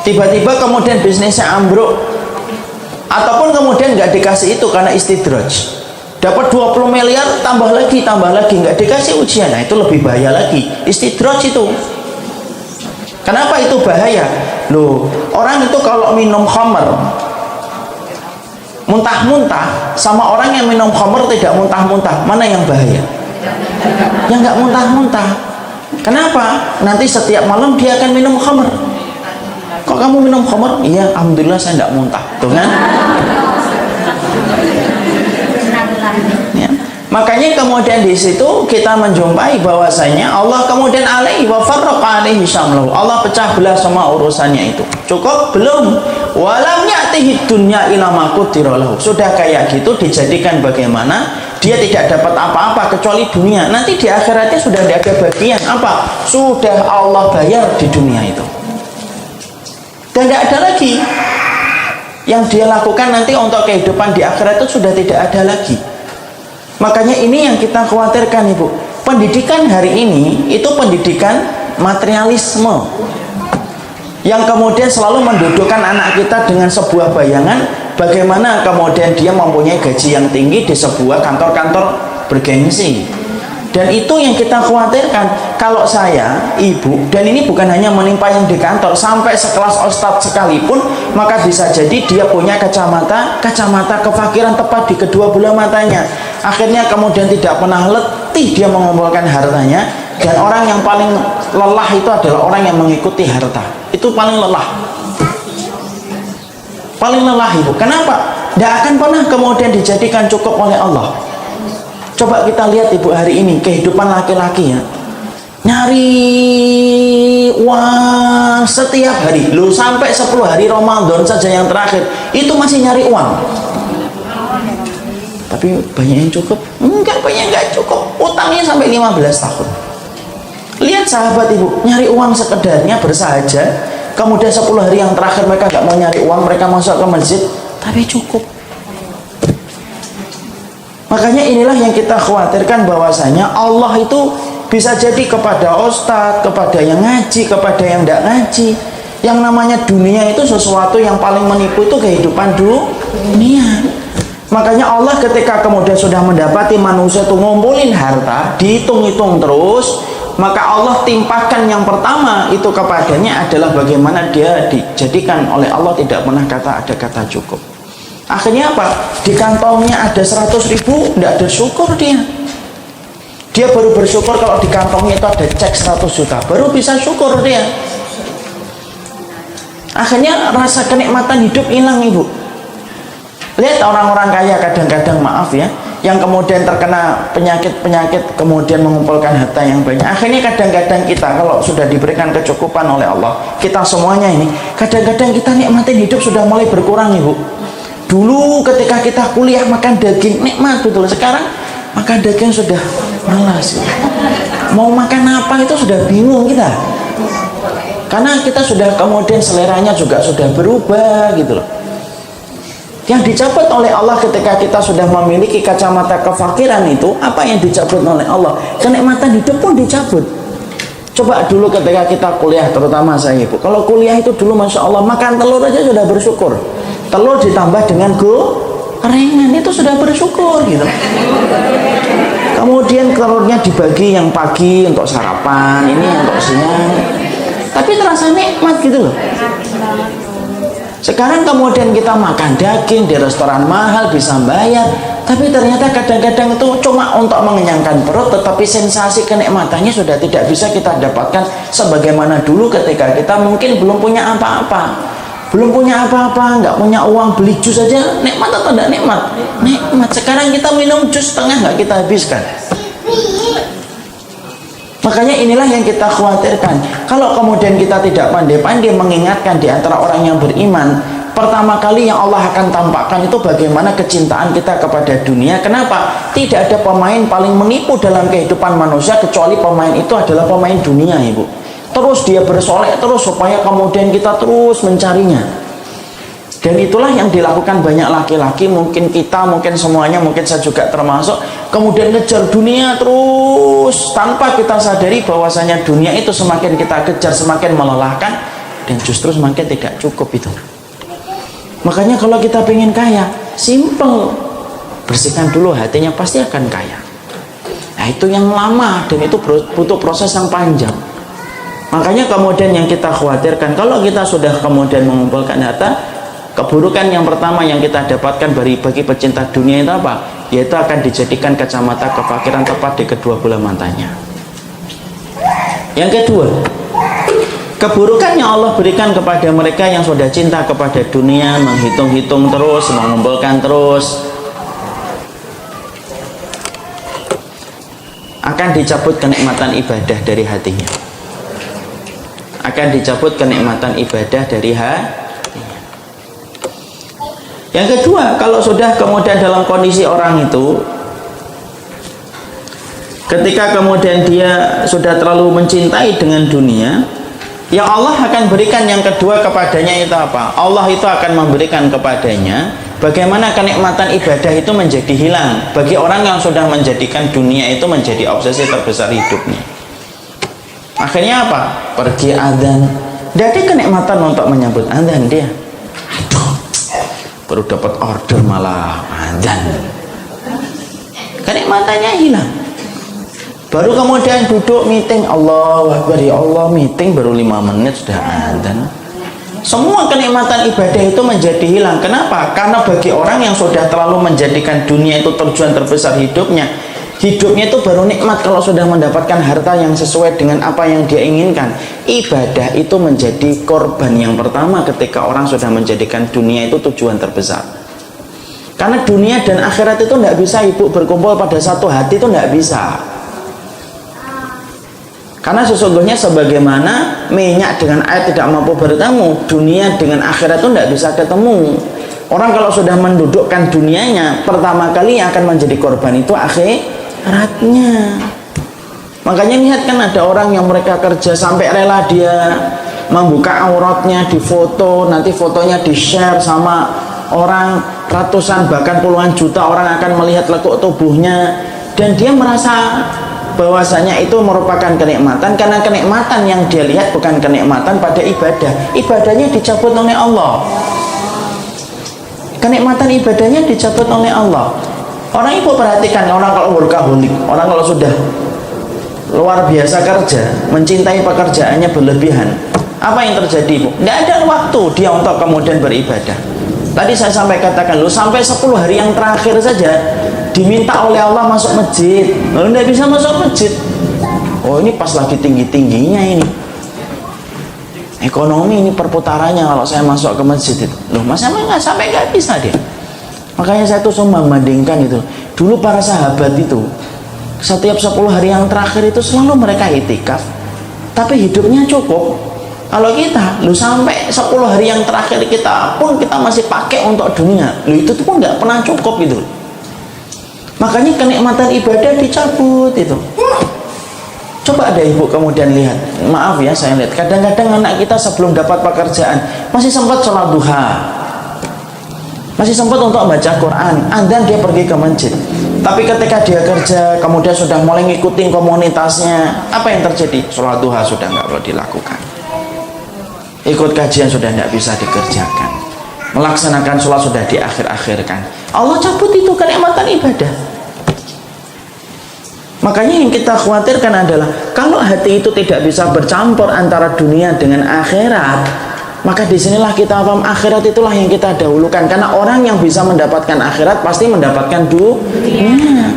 Tiba-tiba kemudian bisnisnya ambruk, ataupun kemudian nggak dikasih itu karena istidraj. Dapat 20 miliar, tambah lagi, nggak dikasih ujian. Nah, itu lebih bahaya lagi, istidraj itu. Kenapa itu bahaya? Loh, orang itu kalau minum khamar, Muntah-muntah sama orang yang minum khamr tidak muntah-muntah, mana yang bahaya? Yang nggak muntah-muntah. Kenapa? Nanti setiap malam dia akan minum khamr. Kok kamu minum khamr? Iya, alhamdulillah saya nggak muntah, tuh kan? Ya. Makanya kemudian di situ kita menjumpai bahwasanya Allah kemudian alaihi wa farraqa alaihi syamlahu. Allah pecah belah semua urusannya itu. Cukup belum? Walam ya'tihi dunya ila ma qudira lahu. Sudah kayak gitu dijadikan bagaimana? Dia tidak dapat apa-apa kecuali dunia. Nanti di akhiratnya sudah tidak ada bagian apa? Sudah Allah bayar di dunia itu. Dan tidak ada lagi yang dia lakukan nanti untuk kehidupan di akhirat itu sudah tidak ada lagi. Makanya ini yang kita khawatirkan, Ibu. Pendidikan hari ini itu pendidikan materialisme yang kemudian selalu mendudukkan anak kita dengan sebuah bayangan bagaimana kemudian dia mempunyai gaji yang tinggi di sebuah kantor-kantor bergengsi. Dan itu yang kita khawatirkan. Kalau saya, Ibu, dan ini bukan hanya menimpa yang di kantor, sampai sekelas ustadz sekalipun, maka bisa jadi dia punya kacamata kefakiran tepat di kedua belah matanya. Akhirnya kemudian tidak pernah letih dia mengumpulkan hartanya. Dan orang yang paling lelah itu adalah orang yang mengikuti harta. Itu paling lelah. Paling lelah, Ibu. Kenapa? Tidak akan pernah kemudian dijadikan cukup oleh Allah. Coba kita lihat, Ibu, hari ini kehidupan laki-laki ya, nyari uang setiap hari. Loh, sampai 10 hari Ramadan saja yang terakhir itu masih nyari uang. Tapi banyak yang cukup? Enggak, banyak enggak cukup. Utangnya sampai 15 tahun. Lihat sahabat, Ibu, nyari uang sekedarnya bersahaja. Kemudian 10 hari yang terakhir mereka enggak mau nyari uang, mereka masuk ke masjid, tapi cukup. Makanya inilah yang kita khawatirkan bahwasanya Allah itu bisa jadi kepada ustadz, kepada yang ngaji, kepada yang tidak ngaji. Yang namanya dunia itu sesuatu yang paling menipu itu kehidupan dunia. Makanya Allah ketika kemudian sudah mendapati manusia itu ngumpulin harta, dihitung-hitung terus, maka Allah timpakan yang pertama itu kepadanya adalah bagaimana dia dijadikan oleh Allah tidak pernah ada kata cukup. Akhirnya apa? Di kantongnya ada 100.000, tidak ada syukur dia. Dia baru bersyukur kalau di kantongnya itu ada cek 100 juta, baru bisa syukur dia. Akhirnya rasa kenikmatan hidup hilang, Ibu. Lihat orang-orang kaya kadang-kadang, maaf ya, yang kemudian terkena penyakit-penyakit, kemudian mengumpulkan harta yang banyak. Akhirnya kadang-kadang kita kalau sudah diberikan kecukupan oleh Allah, kita semuanya ini, kadang-kadang kita nikmatin hidup sudah mulai berkurang, Ibu. Dulu ketika kita kuliah makan daging nikmat betul, sekarang makan daging sudah malas. Mau makan apa itu sudah bingung kita. Karena kita sudah kemudian seleranya juga sudah berubah gitu loh. Yang dicabut oleh Allah ketika kita sudah memiliki kacamata kefakiran itu, apa yang dicabut oleh Allah? Kenikmatan hidup pun dicabut. Coba dulu ketika kita kuliah, terutama saya, Ibu, kalau kuliah itu dulu Masya Allah makan telur aja sudah bersyukur. Telur ditambah dengan gorengan itu sudah bersyukur gitu. Kemudian telurnya dibagi yang pagi untuk sarapan, ini untuk siang. Tapi terasa nikmat gitu loh. Sekarang kemudian kita makan daging di restoran mahal bisa bayar, tapi ternyata kadang-kadang itu cuma untuk mengenyangkan perut, tetapi sensasi kenikmatannya sudah tidak bisa kita dapatkan sebagaimana dulu ketika kita mungkin belum punya apa-apa. Belum punya apa-apa, nggak punya uang, beli jus saja nikmat atau tidak nikmat? Nikmat. Sekarang kita minum jus setengah nggak kita habiskan. Makanya inilah yang kita khawatirkan. Kalau kemudian kita tidak pandai-pandai mengingatkan di antara orang yang beriman, pertama kali yang Allah akan tampakkan itu bagaimana kecintaan kita kepada dunia. Kenapa? Tidak ada pemain paling menipu dalam kehidupan manusia kecuali pemain itu adalah pemain dunia, Ibu. Terus dia bersolek terus supaya kemudian kita terus mencarinya. Dan itulah yang dilakukan banyak laki-laki, mungkin kita, mungkin semuanya, mungkin saya juga termasuk, kemudian ngejar dunia terus tanpa kita sadari bahwasanya dunia itu semakin kita kejar semakin melelahkan dan justru semakin tidak cukup itu. Makanya kalau kita pengen kaya, simple, bersihkan dulu hatinya, pasti akan kaya. Nah itu yang lama dan itu butuh proses yang panjang. Makanya kemudian yang kita khawatirkan, kalau kita sudah kemudian mengumpulkan harta, Keburukan yang pertama yang kita dapatkan bagi pecinta dunia itu apa? Yaitu akan dijadikan kacamata kefakiran tepat di kedua bola matanya. Yang kedua, keburukan yang Allah berikan kepada mereka yang sudah cinta kepada dunia, menghitung-hitung terus, mengumpulkan terus, akan dicabut kenikmatan ibadah dari hatinya. Akan dicabut kenikmatan ibadah dari hatinya. Yang kedua, kalau sudah kemudian dalam kondisi orang itu, ketika kemudian dia sudah terlalu mencintai dengan dunia, yang Allah akan berikan yang kedua kepadanya itu apa? Allah itu akan memberikan kepadanya bagaimana kenikmatan ibadah itu menjadi hilang bagi orang yang sudah menjadikan dunia itu menjadi obsesi terbesar hidupnya. Akhirnya apa? Pergi adzan, tidak ada kenikmatan untuk menyambut adzan dia. Aduh, baru dapat order malah adzan, kenikmatannya hilang. Baru kemudian duduk meeting, Allahu Akbar, ya Allah, meeting baru 5 menit sudah adzan. Semua kenikmatan ibadah itu menjadi hilang. Kenapa? Karena bagi orang yang sudah terlalu menjadikan dunia itu tujuan terbesar hidupnya, hidupnya itu baru nikmat kalau sudah mendapatkan harta yang sesuai dengan apa yang dia inginkan. Ibadah itu menjadi korban yang pertama ketika orang sudah menjadikan dunia itu tujuan terbesar. Karena dunia dan akhirat itu tidak bisa ibu berkumpul pada satu hati, itu tidak bisa. Karena sesungguhnya sebagaimana minyak dengan air tidak mampu bertemu, dunia dengan akhirat itu tidak bisa ketemu. Orang kalau sudah mendudukkan dunianya, pertama kali yang akan menjadi korban itu akhiratnya. Makanya lihat kan ada orang yang mereka kerja sampai rela dia membuka auratnya, difoto, nanti fotonya di-share sama orang, ratusan bahkan puluhan juta orang akan melihat lekuk tubuhnya, dan dia merasa bahwasanya itu merupakan kenikmatan, karena kenikmatan yang dia lihat bukan kenikmatan pada ibadah. Ibadahnya dicabut oleh Allah. Kenikmatan ibadahnya dicabut oleh Allah. Orang ibu perhatikan, orang kalau workaholic, orang kalau sudah luar biasa kerja, mencintai pekerjaannya berlebihan, apa yang terjadi ibu? Tidak ada waktu dia untuk kemudian beribadah. Tadi saya sampai katakan, loh, sampai 10 hari yang terakhir saja diminta oleh Allah masuk masjid, lalu tidak bisa masuk masjid. Oh, ini pas lagi tinggi-tingginya ini ekonomi, ini perputarannya kalau saya masuk ke masjid itu. Loh, masa nggak sampai nggak bisa dia. Makanya saya tuh cuma membandingkan itu. Dulu para sahabat itu setiap 10 hari yang terakhir itu selalu mereka itikaf, tapi hidupnya cukup. Kalau kita, lu sampai 10 hari yang terakhir kita pun kita masih pakai untuk dunia, lu itu pun nggak pernah cukup gitu. Makanya kenikmatan ibadah dicabut itu. Coba ada ibu kemudian lihat, maaf ya saya lihat, kadang-kadang anak kita sebelum dapat pekerjaan masih sempat sholat duha, masih sempat untuk baca Quran, adzan dia pergi ke masjid. Tapi ketika dia kerja, kemudian sudah mulai ngikutin komunitasnya, apa yang terjadi? Sholat duha sudah nggak perlu dilakukan, ikut kajian sudah tidak bisa dikerjakan, melaksanakan sholat sudah diakhir-akhirkan. Allah cabut itu kenikmatan ibadah. Makanya yang kita khawatirkan adalah kalau hati itu tidak bisa bercampur antara dunia dengan akhirat, maka disinilah kita paham akhirat itulah yang kita dahulukan. Karena orang yang bisa mendapatkan akhirat pasti mendapatkan dunia.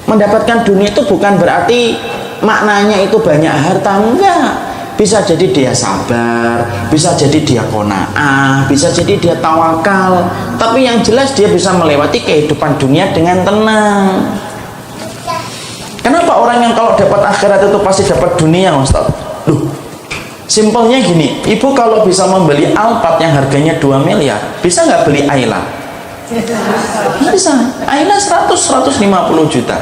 Mendapatkan dunia itu bukan berarti maknanya itu banyak harta, enggak. Bisa jadi dia sabar, bisa jadi dia qanaah, bisa jadi dia tawakal. Tapi yang jelas dia bisa melewati kehidupan dunia dengan tenang. Kenapa orang yang kalau dapat akhirat itu pasti dapat dunia, Ustaz? Loh, simpelnya gini, ibu kalau bisa membeli Alphard yang harganya 2 miliar, bisa nggak beli Ayla? Bisa. Ayla 100-150 juta.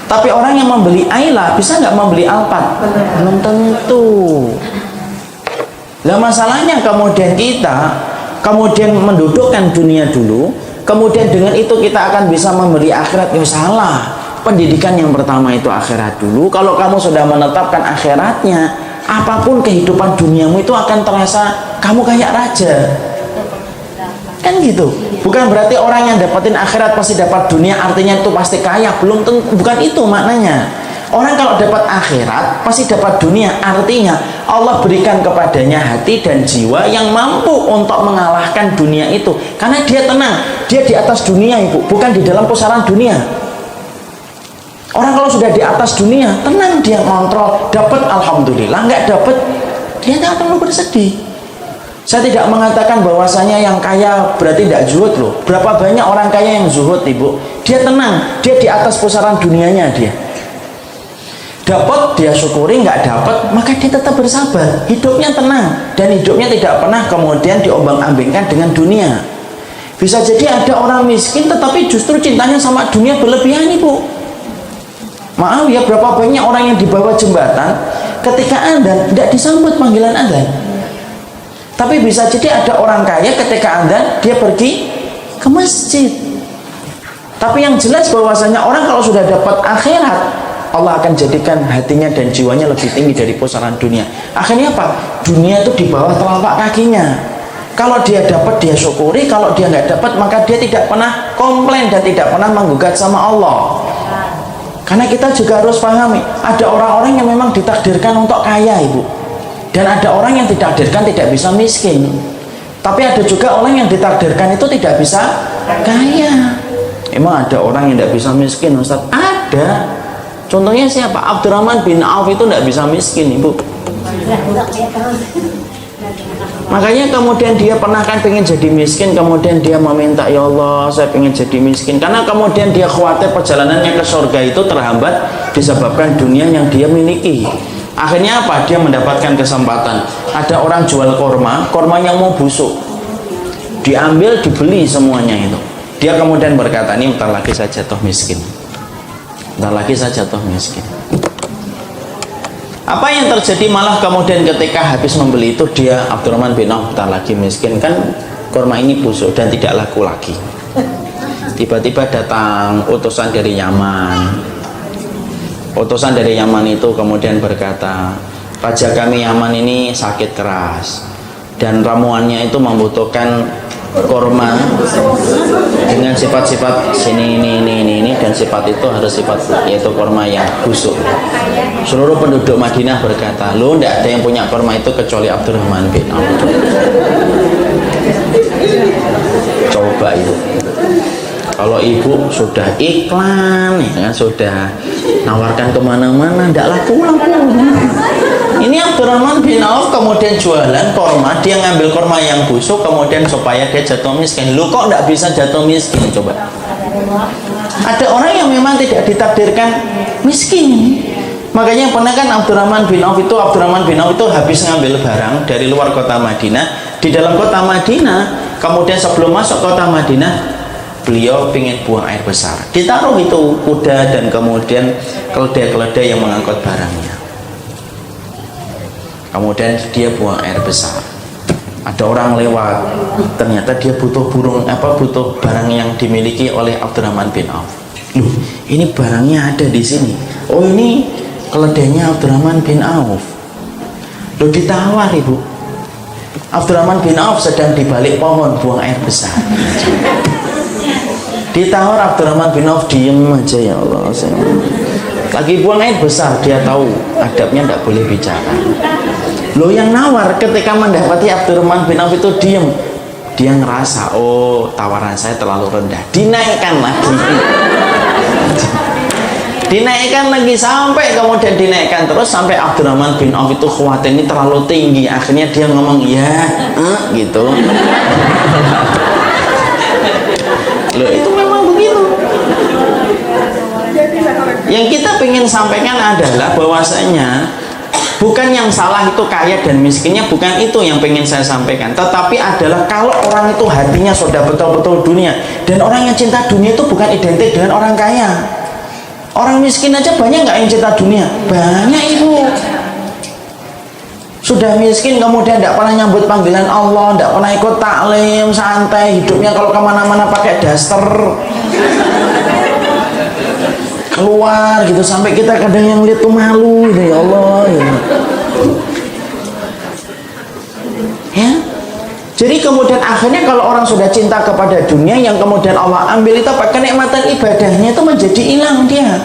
Tapi orang yang membeli Ayla bisa nggak membeli Alphard? Belum tentu. Nah, masalahnya kemudian kita kemudian mendudukkan dunia dulu, kemudian dengan itu kita akan bisa membeli akhirat. Ya salah. Pendidikan yang pertama itu akhirat dulu. Kalau kamu sudah menetapkan akhiratnya, apapun kehidupan duniamu itu akan terasa kamu kayak raja. Kan gitu. Bukan berarti orang yang dapatin akhirat pasti dapat dunia artinya itu pasti kaya. Belum tentu, bukan itu maknanya. Orang kalau dapat akhirat pasti dapat dunia. Artinya Allah berikan kepadanya hati dan jiwa yang mampu untuk mengalahkan dunia itu. Karena dia tenang, dia di atas dunia ibu, bukan di dalam pusaran dunia. Orang kalau sudah di atas dunia, tenang dia kontrol, dapat alhamdulillah, nggak dapat dia tak perlu bersedih. Saya tidak mengatakan bahwasanya yang kaya berarti tidak zuhud loh. Berapa banyak orang kaya yang zuhud ibu? Dia tenang, dia di atas pusaran dunianya dia. Dapat dia syukuri, nggak dapat maka dia tetap bersabar, hidupnya tenang dan hidupnya tidak pernah kemudian diombang-ambingkan dengan dunia. Bisa jadi ada orang miskin tetapi justru cintanya sama dunia berlebihan ibu. Maaf ya, berapa banyak orang yang di bawah jembatan ketika adzan tidak disambut panggilan adzan. Tapi bisa jadi ada orang kaya ketika adzan dia pergi ke masjid. Tapi yang jelas bahwasanya orang kalau sudah dapat akhirat, Allah akan jadikan hatinya dan jiwanya lebih tinggi dari pusaran dunia. Akhirnya apa? Dunia itu di bawah telapak kakinya. Kalau dia dapat dia syukuri, kalau dia nggak dapat maka dia tidak pernah komplain dan tidak pernah menggugat sama Allah. Karena kita juga harus pahami, ada orang-orang yang memang ditakdirkan untuk kaya ibu, dan ada orang yang ditakdirkan tidak bisa miskin. Tapi ada juga orang yang ditakdirkan itu tidak bisa kaya. Emang ada orang yang tidak bisa miskin Ustaz? Ada. Contohnya siapa? Abdurrahman bin Auf itu tidak bisa miskin ibu. Makanya kemudian dia pernah kan pengen jadi miskin, kemudian dia meminta, ya Allah saya pengen jadi miskin, karena kemudian dia khawatir perjalanannya ke surga itu terhambat disebabkan dunia yang dia miliki. Akhirnya apa? Dia mendapatkan kesempatan, ada orang jual korma, kormanya mau busuk, diambil dibeli semuanya itu. Dia kemudian berkata, ini bentar lagi saya jatuh miskin, bentar lagi saya jatuh miskin. Apa yang terjadi malah kemudian ketika habis membeli itu dia, Abdurrahman bin Auf, bentar lagi miskin, kan korma ini busuk dan tidak laku lagi. Tiba-tiba datang utusan dari Yaman. Utusan dari Yaman itu kemudian berkata, raja kami Yaman ini sakit keras dan ramuannya itu membutuhkan korma dengan sifat-sifat ini dan sifat itu harus sifat yaitu korma yang busuk. Seluruh penduduk Madinah berkata, lo tidak ada yang punya korma itu kecuali Abdurrahman bin Auf. Coba itu, kalau ibu sudah iklan ya kan, sudah nawarkan kemana-mana, tidak laku-laku. Ini Abdurrahman bin Auf kemudian jualan korma, dia ngambil korma yang busuk kemudian supaya dia jatuh miskin. Lu kok tidak bisa jatuh miskin? Coba. Ada orang yang memang tidak ditakdirkan miskin. Makanya pernah kan Abdurrahman bin Auf itu habis ngambil barang dari luar kota Madinah, di dalam kota Madinah, kemudian sebelum masuk kota Madinah beliau ingin buang air besar. Ditaruh itu kuda dan kemudian keledai-keledai yang mengangkut barangnya. Kemudian dia buang air besar. Ada orang lewat, ternyata dia butuh butuh barang yang dimiliki oleh Abdurrahman bin Auf. Loh, ini barangnya ada di sini. Oh, ini keledainya Abdurrahman bin Auf. Loh, ditawar ibu. Abdurrahman bin Auf sedang di balik pohon buang air besar. Ditawar Abdurrahman bin Auf, diem aja, ya Allah. Lagi buang air besar, dia tahu adabnya tidak boleh bicara. Loh, yang nawar ketika mendapati Abdurrahman bin Auf itu diem, dia ngerasa, oh tawaran saya terlalu rendah, dinaikkan lagi. Dinaikkan lagi sampai kemudian dinaikkan terus sampai Abdurrahman bin Auf itu khawatir ini terlalu tinggi. Akhirnya dia ngomong ya gitu. Loh, itu memang begitu. Yang kita ingin sampaikan adalah bahwasanya bukan yang salah itu kaya dan miskinnya, bukan itu yang pengen saya sampaikan, tetapi adalah kalau orang itu hatinya sudah betul-betul dunia, dan orang yang cinta dunia itu bukan identik dengan orang kaya. Orang miskin aja banyak nggak yang cinta dunia? Banyak ibu. Sudah miskin kemudian tidak pernah nyambut panggilan Allah, tidak pernah ikut taklim, santai hidupnya, kalau kemana-mana pakai daster keluar gitu, sampai kita kadang yang lihat tuh malu gitu, ya Allah gitu. Ya, jadi kemudian akhirnya kalau orang sudah cinta kepada dunia, yang kemudian Allah ambil itu apa? Kenikmatan ibadahnya itu menjadi hilang dia.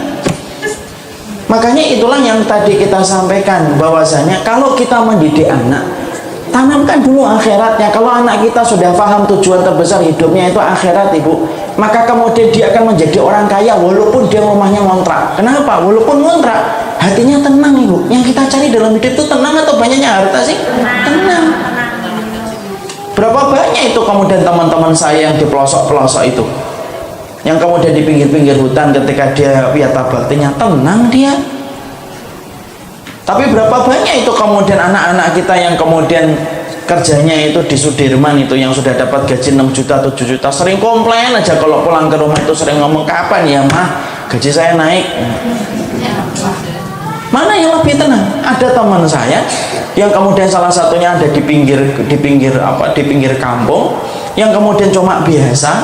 Makanya itulah yang tadi kita sampaikan, bahwasanya kalau kita mendidik anak, tanamkan dulu akhiratnya. Kalau anak kita sudah paham tujuan terbesar hidupnya itu akhirat, Ibu, maka kemudian dia akan menjadi orang kaya walaupun dia rumahnya ngontrak. Kenapa? Walaupun ngontrak, hatinya tenang, Ibu. Yang kita cari dalam hidup itu tenang atau banyaknya harta sih? Tenang. Berapa banyak itu kemudian teman-teman saya yang di pelosok-pelosok itu, yang kemudian di pinggir-pinggir hutan ketika dia wiyata baktinya tenang dia. Tapi berapa banyak itu kemudian anak-anak kita yang kemudian kerjanya itu di Sudirman itu, yang sudah dapat gaji 6 juta 7 juta, sering komplain aja kalau pulang ke rumah itu, sering ngomong, kapan ya mah gaji saya naik. Mana yang lebih tenang? Ada teman saya yang kemudian salah satunya ada di pinggir kampung, yang kemudian cuma biasa,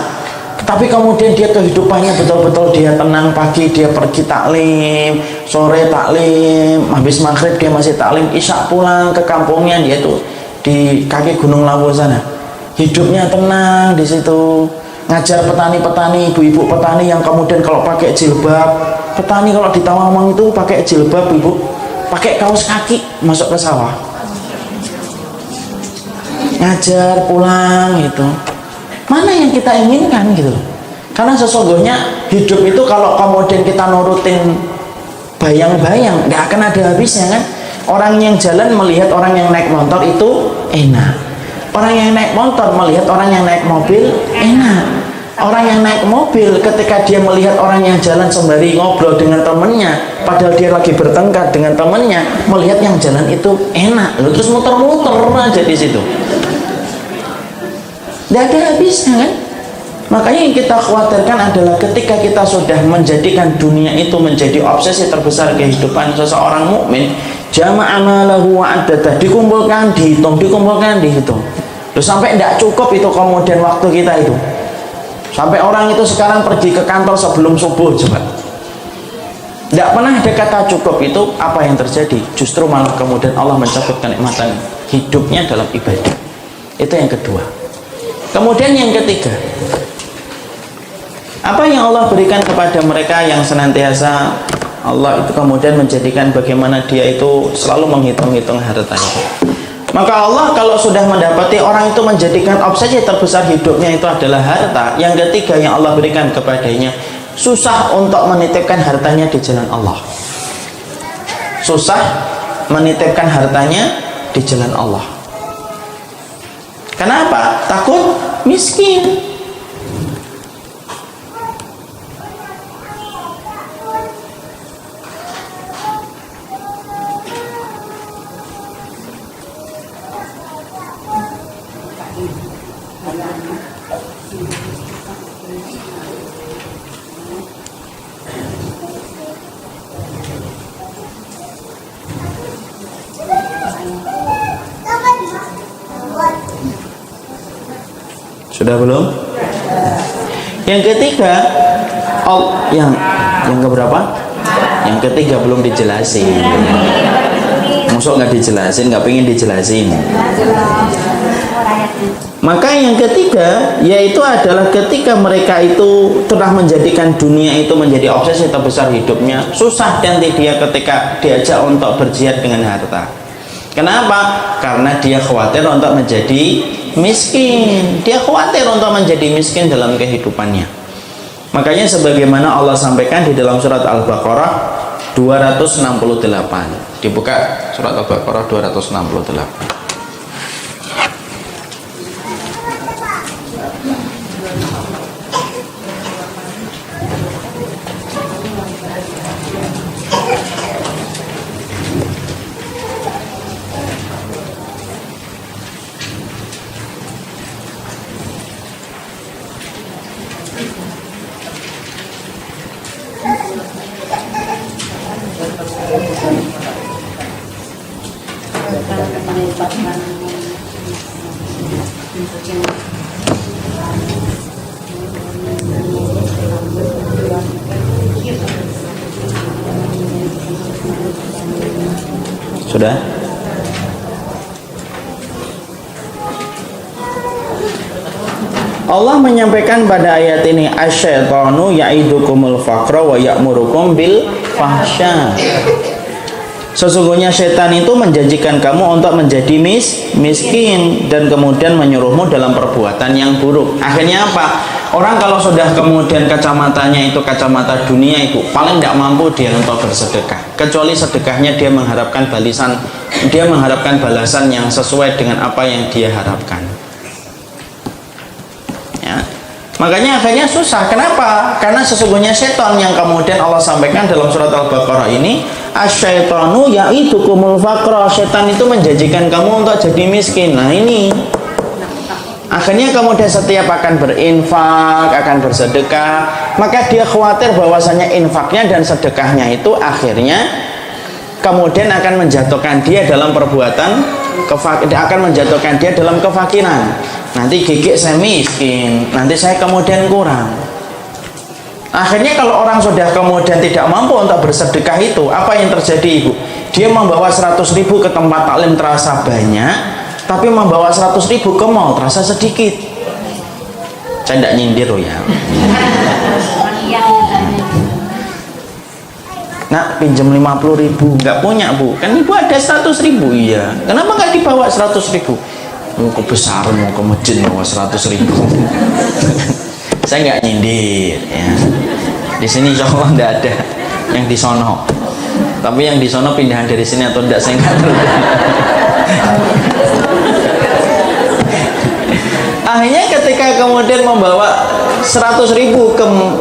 tapi kemudian dia kehidupannya betul-betul dia tenang. Pagi dia pergi taklim, sore taklim, habis maghrib dia masih taklim, isya pulang ke kampungnya, dia tuh di kaki Gunung Lawu sana. Hidupnya tenang di situ, ngajar petani-petani, ibu-ibu petani yang kemudian kalau pakai jilbab. Petani kalau di Tawangmangu itu pakai jilbab, Ibu, pakai kaos kaki masuk ke sawah, ngajar pulang gitu. Mana yang kita inginkan gitu? Karena sesungguhnya hidup itu kalau kemudian kita nurutin bayang-bayang, nggak akan ada habisnya kan. Orang yang jalan melihat orang yang naik motor itu enak, orang yang naik motor melihat orang yang naik mobil enak. Orang yang naik mobil ketika dia melihat orang yang jalan sembari ngobrol dengan temennya, padahal dia lagi bertengkar dengan temennya, melihat yang jalan itu enak, lalu terus muter-muter aja di situ. Tidak ada habisnya kan? Makanya yang kita khawatirkan adalah ketika kita sudah menjadikan dunia itu menjadi obsesi terbesar kehidupan seseorang mukmin, jama'a malahu wa addadah, dikumpulkan, dihitung, dikumpulkan, dihitung. Loh, sampai tidak cukup itu kemudian waktu kita itu. Sampai orang itu sekarang pergi ke kantor sebelum subuh, coba. Tidak pernah ada kata cukup. Itu apa yang terjadi? Justru malah kemudian Allah mencabut kenikmatan hidupnya dalam ibadah. Itu yang kedua. Kemudian yang ketiga, apa yang Allah berikan kepada mereka yang senantiasa Allah itu kemudian menjadikan bagaimana dia itu selalu menghitung-hitung hartanya. Maka Allah kalau sudah mendapati orang itu menjadikan obsesi terbesar hidupnya itu adalah harta, yang ketiga yang Allah berikan kepadanya, susah untuk menitipkan hartanya di jalan Allah. Susah menitipkan hartanya di jalan Allah. Kenapa? Takut miskin. Sudah belum? Yang ketiga, yang keberapa? Yang ketiga belum dijelasin. Maksud nggak dijelasin, nggak pengen dijelasin. Maka yang ketiga yaitu adalah ketika mereka itu telah menjadikan dunia itu menjadi obsesi terbesar hidupnya, susah nanti dia ketika diajak untuk berjihad dengan harta. Kenapa? Karena dia khawatir untuk menjadi miskin. Dia khawatir untuk menjadi miskin dalam kehidupannya. Makanya sebagaimana Allah sampaikan di dalam surat Al-Baqarah 268. Dibuka surat Al-Baqarah 268. Sudah? Allah menyampaikan pada ayat ini, asyaitanu ya'idukumul faqra wa ya'murukum bil fahsya. Sesungguhnya setan itu menjanjikan kamu untuk menjadi miskin dan kemudian menyuruhmu dalam perbuatan yang buruk. Akhirnya apa? Orang kalau sudah kemudian kacamatanya itu kacamata dunia, itu paling tidak mampu dia untuk bersedekah. Kecuali sedekahnya dia mengharapkan balasan yang sesuai dengan apa yang dia harapkan. Ya. Makanya akhirnya susah. Kenapa? Karena sesungguhnya setan yang kemudian Allah sampaikan dalam surat Al-Baqarah ini, asyaitanu ya'idukumul faqra. Setan itu menjanjikan kamu untuk jadi miskin. Nah ini akhirnya kemudian setiap akan berinfak, akan bersedekah, maka dia khawatir bahwasanya infaknya dan sedekahnya itu akhirnya kemudian akan menjatuhkan dia dalam perbuatan akan menjatuhkan dia dalam kefakiran. Nanti gigit saya miskin, nanti saya kemudian kurang. Akhirnya kalau orang sudah kemudian tidak mampu untuk bersedekah itu, apa yang terjadi, Ibu? Dia membawa 100.000 ke tempat taklim terasa banyak, tapi membawa 100.000 ke mall terasa sedikit. Saya tidak nyindir loh ya. Nak pinjam 50.000, nggak punya Bu, kan Ibu ada 100.000. Iya, kenapa nggak dibawa 100.000? Mau ke besar, mau ke masjid, mau 100.000. Saya nggak nyindir ya. Di sini insya Allah nggak ada yang di sono, tapi yang di sono pindahan dari sini atau enggak saya nggak tahu. Akhirnya ketika kemudian membawa 100.000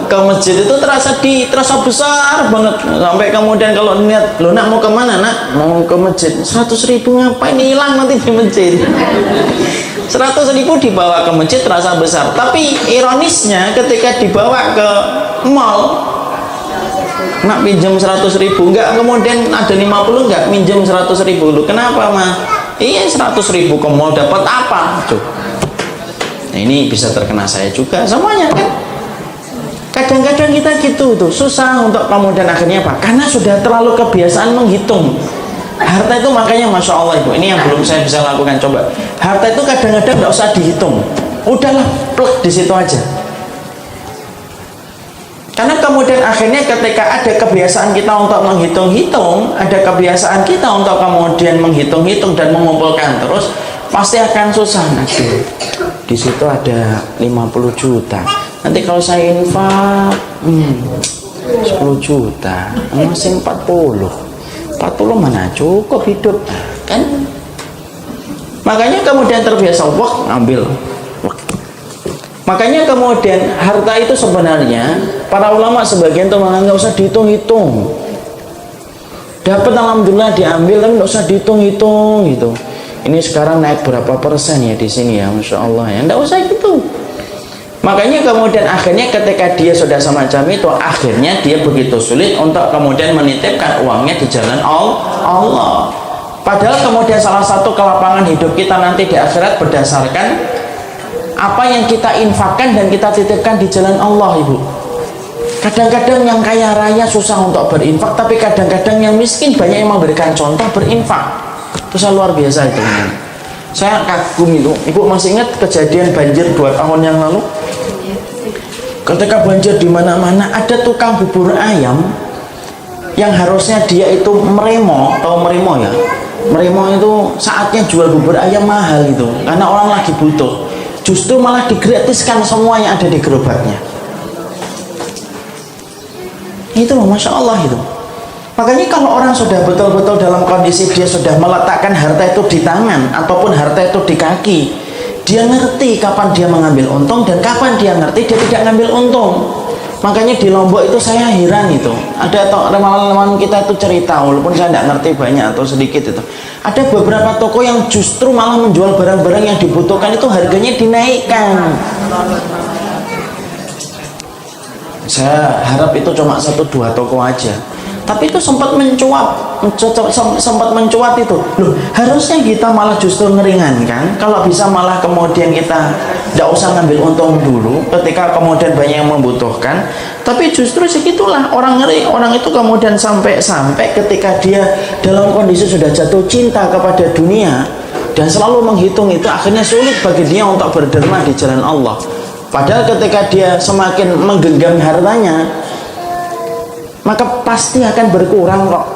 ke masjid itu terasa besar banget, sampai kemudian kalau niat, lo nak mau kemana nak? Mau ke masjid. 100.000 ngapain, hilang nanti di masjid. 100.000 dibawa ke masjid terasa besar, tapi ironisnya ketika dibawa ke mall, nak pinjam 100.000 enggak, kemudian ada 50 enggak, minjem 100.000 dulu. Kenapa mah? Iya 100.000 ke mall dapat apa tuh? Nah, ini bisa terkena saya juga semuanya kan. Kadang-kadang kita gitu tuh, susah untuk kemudian akhirnya apa? Karena sudah terlalu kebiasaan menghitung harta itu. Makanya Masya Allah Ibu, ini yang belum saya bisa lakukan. Coba, harta itu kadang-kadang nggak usah dihitung, udahlah plek di situ aja. Karena kemudian akhirnya ketika ada kebiasaan kita untuk menghitung-hitung, ada kebiasaan kita untuk kemudian menghitung-hitung dan mengumpulkan terus, pasti akan susah. Nanti di situ ada 50 juta. Nanti kalau saya infak 10 juta, masih 40 mana cukup hidup kan? Makanya kemudian terbiasa ngambil. Makanya kemudian harta itu sebenarnya para ulama sebagian itu menganggap usah dihitung-hitung. Dapat alhamdulillah diambil, tapi nggak usah dihitung-hitung gitu. Ini sekarang naik berapa persen ya di sini ya, Masya Allah ya, nggak usah gitu. Makanya kemudian akhirnya ketika dia sudah semacam itu, akhirnya dia begitu sulit untuk kemudian menitipkan uangnya di jalan Allah. Padahal kemudian salah satu kelapangan hidup kita nanti di akhirat berdasarkan apa yang kita infakkan dan kita titipkan di jalan Allah, Ibu. Kadang-kadang yang kaya raya susah untuk berinfak, tapi kadang-kadang yang miskin banyak yang memberikan contoh berinfak. Itu luar biasa itu. Saya kagum itu. Ibu masih ingat kejadian banjir 2 tahun yang lalu? Ketika banjir di mana-mana, ada tukang bubur ayam yang harusnya dia itu meremo, tahu meremo ya? Meremo itu saatnya jual bubur ayam mahal itu, karena orang lagi butuh. Justru malah digratiskan semua yang ada di gerobaknya. Itu Masya Allah itu. Makanya kalau orang sudah betul-betul dalam kondisi dia sudah meletakkan harta itu di tangan ataupun harta itu di kaki, dia ngerti kapan dia mengambil untung dan kapan dia ngerti dia tidak ngambil untung. Makanya di Lombok itu saya heran itu, ada teman-teman kita itu cerita, walaupun saya tidak ngerti banyak atau sedikit itu, ada beberapa toko yang justru malah menjual barang-barang yang dibutuhkan itu harganya dinaikkan. Saya harap itu cuma 1-2 toko aja, tapi itu sempat mencuat itu. Loh, harusnya kita malah justru ngeringankan. Kalau bisa malah kemudian kita tidak usah ngambil untung dulu ketika kemudian banyak yang membutuhkan. Tapi justru segitulah orang itu kemudian sampai ketika dia dalam kondisi sudah jatuh cinta kepada dunia dan selalu menghitung itu, akhirnya sulit bagi dia untuk berderma di jalan Allah. Padahal ketika dia semakin menggenggam hartanya, maka pasti akan berkurang kok.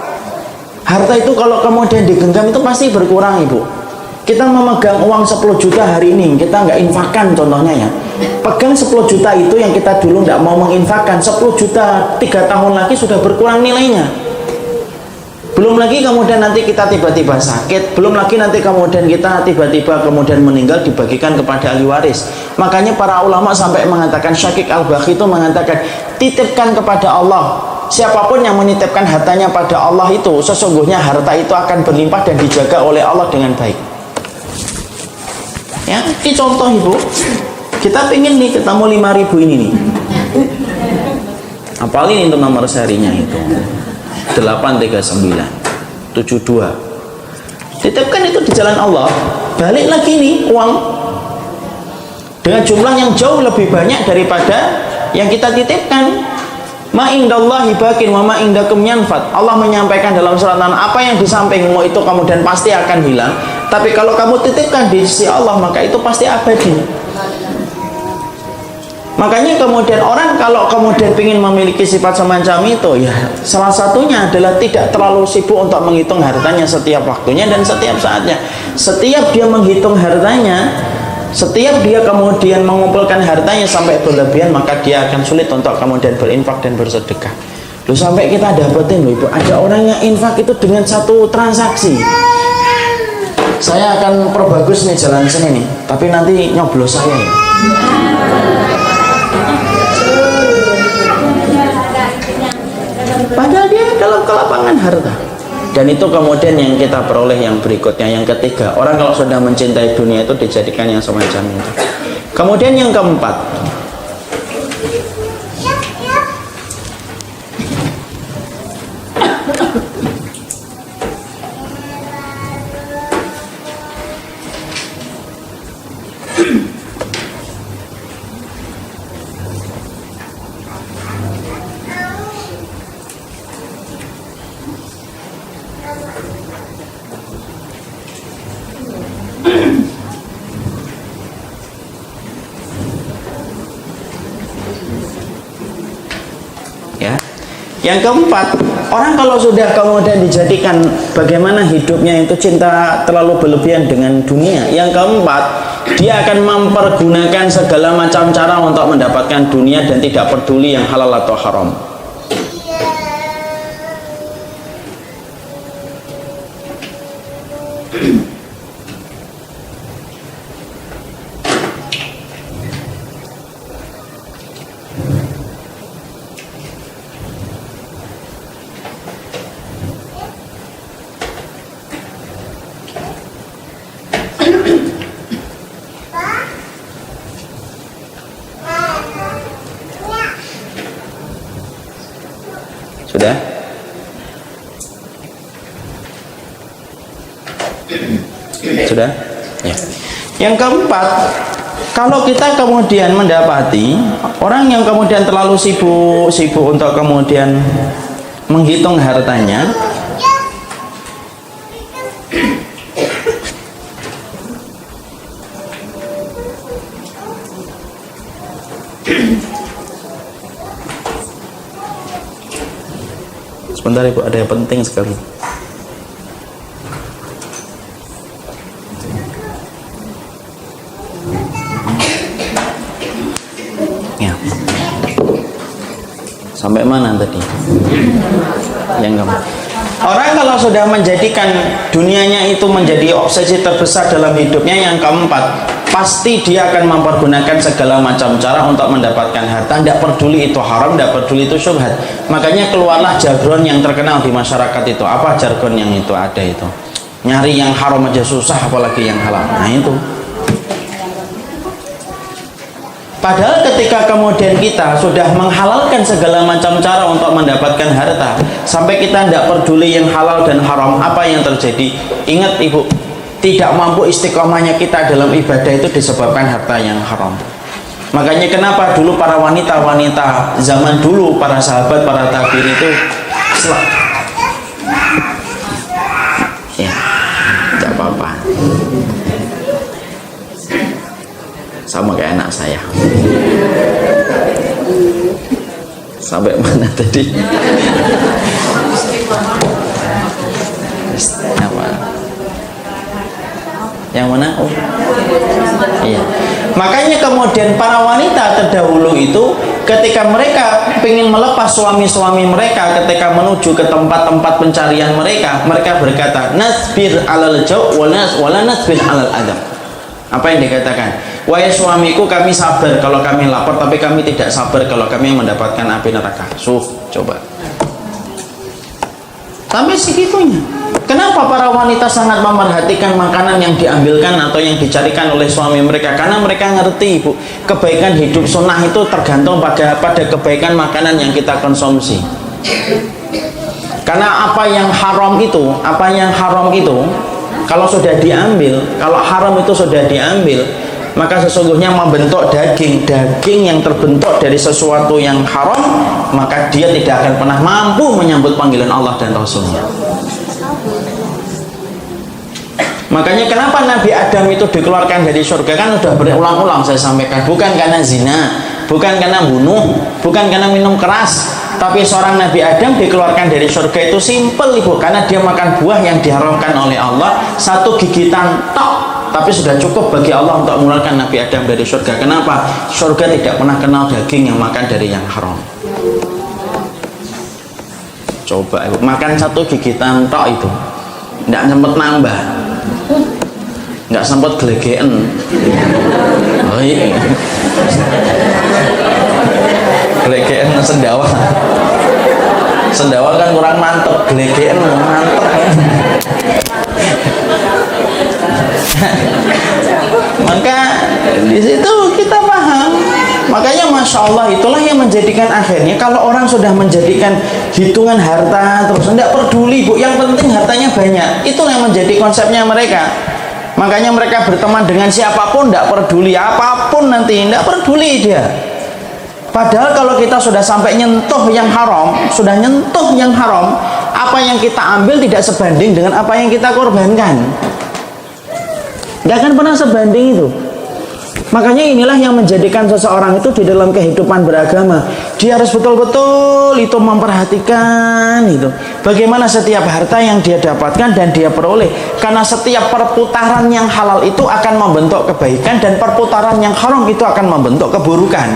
Harta itu kalau kemudian digenggam itu pasti berkurang, Ibu. Kita memegang uang 10 juta hari ini, kita nggak infakkan contohnya ya. Pegang 10 juta itu yang kita dulu nggak mau menginfakkan, 10 juta 3 tahun lagi sudah berkurang nilainya. Belum lagi kemudian nanti kita tiba-tiba sakit, belum lagi nanti kemudian kita tiba-tiba kemudian meninggal dibagikan kepada ahli waris. Makanya para ulama sampai mengatakan, Syakik Al-Baghi itu mengatakan, titipkan kepada Allah. Siapapun yang menitipkan hartanya pada Allah itu, sesungguhnya harta itu akan berlimpah dan dijaga oleh Allah dengan baik. Ya, ini contoh Ibu. Kita pengen nih ketemu 5.000 ini nih. Apalagi untuk nomor serinya itu 839 72. Titipkan itu di jalan Allah, balik lagi nih uang dengan jumlah yang jauh lebih banyak daripada yang kita titipkan. Ma indallahi baqin wa ma indakum yanfad. Allah menyampaikan dalam surat An, apa yang di sampingmu itu kemudian pasti akan hilang, tapi kalau kamu titipkan di sisi Allah maka itu pasti abadi. Makanya kemudian orang kalau kemudian ingin memiliki sifat semacam itu, ya salah satunya adalah tidak terlalu sibuk untuk menghitung hartanya setiap waktunya dan setiap saatnya. Setiap dia menghitung hartanya, setiap dia kemudian mengumpulkan hartanya sampai berlebihan, maka dia akan sulit untuk kemudian berinfak dan bersedekah. Loh, sampai kita dapetin loh Ibu, ada orang yang infak itu dengan satu transaksi. Saya akan perbagus nih jalan sini nih, tapi nanti nyoblos saya ya. Padahal dia dalam kelapangan harta. Dan itu kemudian yang kita peroleh yang berikutnya, yang ketiga. Orang kalau sudah mencintai dunia itu dijadikan yang semacam itu. Kemudian yang keempat, ya. Yang keempat, orang kalau sudah kemudian dijadikan bagaimana hidupnya itu cinta terlalu berlebihan dengan dunia. Yang keempat, dia akan mempergunakan segala macam cara untuk mendapatkan dunia dan tidak peduli yang halal atau haram. Sudah? Sudah? Ya. Yang keempat, kalau kita kemudian mendapati orang yang kemudian terlalu sibuk untuk kemudian menghitung hartanya, sebentar Ibu, ada yang penting sekali. Ya. Sampai mana tadi? Yang keempat. Orang kalau sudah menjadikan dunianya itu menjadi obsesi terbesar dalam hidupnya, yang keempat, pasti dia akan mempergunakan segala macam cara untuk mendapatkan harta. Tidak peduli itu haram, tidak peduli itu syubhat. Makanya keluarlah jargon yang terkenal di masyarakat itu. Apa jargon yang itu ada itu? Nyari yang haram aja susah, apalagi yang halal. Nah itu. Padahal ketika kemudian kita sudah menghalalkan segala macam cara untuk mendapatkan harta, sampai kita tidak peduli yang halal dan haram, apa yang terjadi? Ingat Ibu, tidak mampu istiqomahnya kita dalam ibadah itu disebabkan harta yang haram. Makanya kenapa dulu para wanita-wanita zaman dulu, para sahabat, para tabi'in itu ya, tidak apa-apa, sama kayak anak saya. Sampai mana tadi? Apa? Yang mana? Oh. Iya. Makanya kemudian para wanita terdahulu itu ketika mereka ingin melepas suami-suami mereka, ketika menuju ke tempat-tempat pencarian mereka, mereka berkata, nasbir alal jau' wala nasbir alal adab. Apa yang dikatakan? Wahai suamiku, kami sabar kalau kami lapar, tapi kami tidak sabar kalau kami mendapatkan api neraka. Coba. Sampai segitunya. Kenapa para wanita sangat memerhatikan makanan yang diambilkan atau yang dicarikan oleh suami mereka? Karena mereka ngerti, Bu, kebaikan hidup sunnah itu tergantung pada kebaikan makanan yang kita konsumsi. Karena apa yang haram itu, kalau sudah diambil, kalau haram itu sudah diambil, maka sesungguhnya membentuk daging yang terbentuk dari sesuatu yang haram, maka dia tidak akan pernah mampu menyambut panggilan Allah dan Rasulnya. Makanya kenapa Nabi Adam itu dikeluarkan dari surga, kan sudah berulang-ulang saya sampaikan, bukan karena zina, bukan karena bunuh, bukan karena minum keras, tapi seorang Nabi Adam dikeluarkan dari surga itu simpel, Ibu, karena dia makan buah yang diharamkan oleh Allah, satu gigitan tok, tapi sudah cukup bagi Allah untuk mengeluarkan Nabi Adam dari surga. Kenapa? Surga tidak pernah kenal daging yang makan dari yang haram. Coba, Ibu, makan satu gigitan tok itu tidak sempat nambah, nggak sempat gelegean. Oh iya, gelegean sendawa kan kurang mantep, gelegean mantep. Maka di situ kita paham. Makanya Masya Allah, itulah yang menjadikan akhirnya kalau orang sudah menjadikan hitungan harta terus tidak peduli, Bu, yang penting hartanya banyak, itulah yang menjadi konsepnya mereka. Makanya mereka berteman dengan siapapun tidak peduli, apapun nanti tidak peduli dia. Padahal kalau kita sudah sampai nyentuh yang haram, apa yang kita ambil tidak sebanding dengan apa yang kita korbankan. Tidak akan pernah sebanding itu. Makanya inilah yang menjadikan seseorang itu di dalam kehidupan beragama, dia harus betul-betul itu memperhatikan itu bagaimana setiap harta yang dia dapatkan dan dia peroleh, karena setiap perputaran yang halal itu akan membentuk kebaikan dan perputaran yang haram itu akan membentuk keburukan.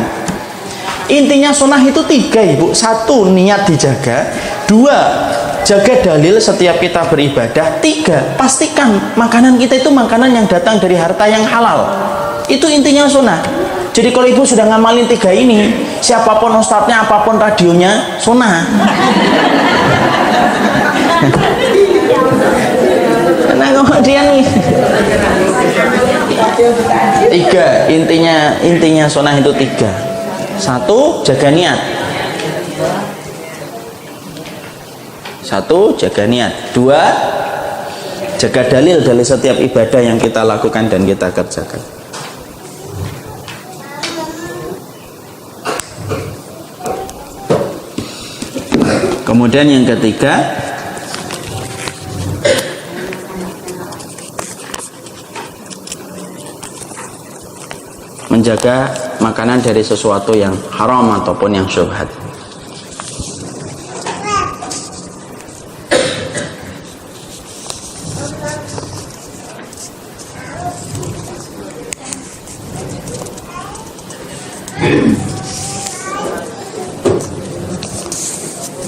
Intinya sunnah itu 3, Ibu. 1, niat dijaga. 2, jaga dalil setiap kita beribadah. 3, pastikan makanan kita itu makanan yang datang dari harta yang halal. Itu intinya sunnah. Jadi kalau Ibu sudah ngamalin 3 ini, siapapun ustadznya, apapun radionya, sunnah. Karena kemudian nih 3, intinya sunnah itu 3. 1, jaga niat. 2, jaga dalil dari setiap ibadah yang kita lakukan dan kita kerjakan. Kemudian yang ketiga, menjaga makanan dari sesuatu yang haram ataupun yang syubhat.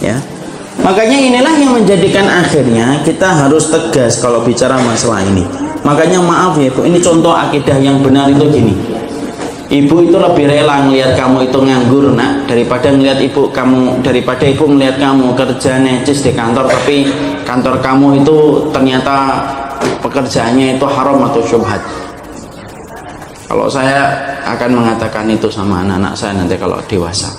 Ya. Makanya inilah yang menjadikan akhirnya kita harus tegas kalau bicara masalah ini. Makanya maaf ya, Bu, ini contoh akidah yang benar itu gini. Ibu itu lebih rela ngelihat kamu itu nganggur, Nak, daripada ibu melihat kamu kerja necis di kantor, tapi kantor kamu itu ternyata pekerjaannya itu haram atau syubhat. Kalau saya akan mengatakan itu sama anak-anak saya nanti kalau dewasa,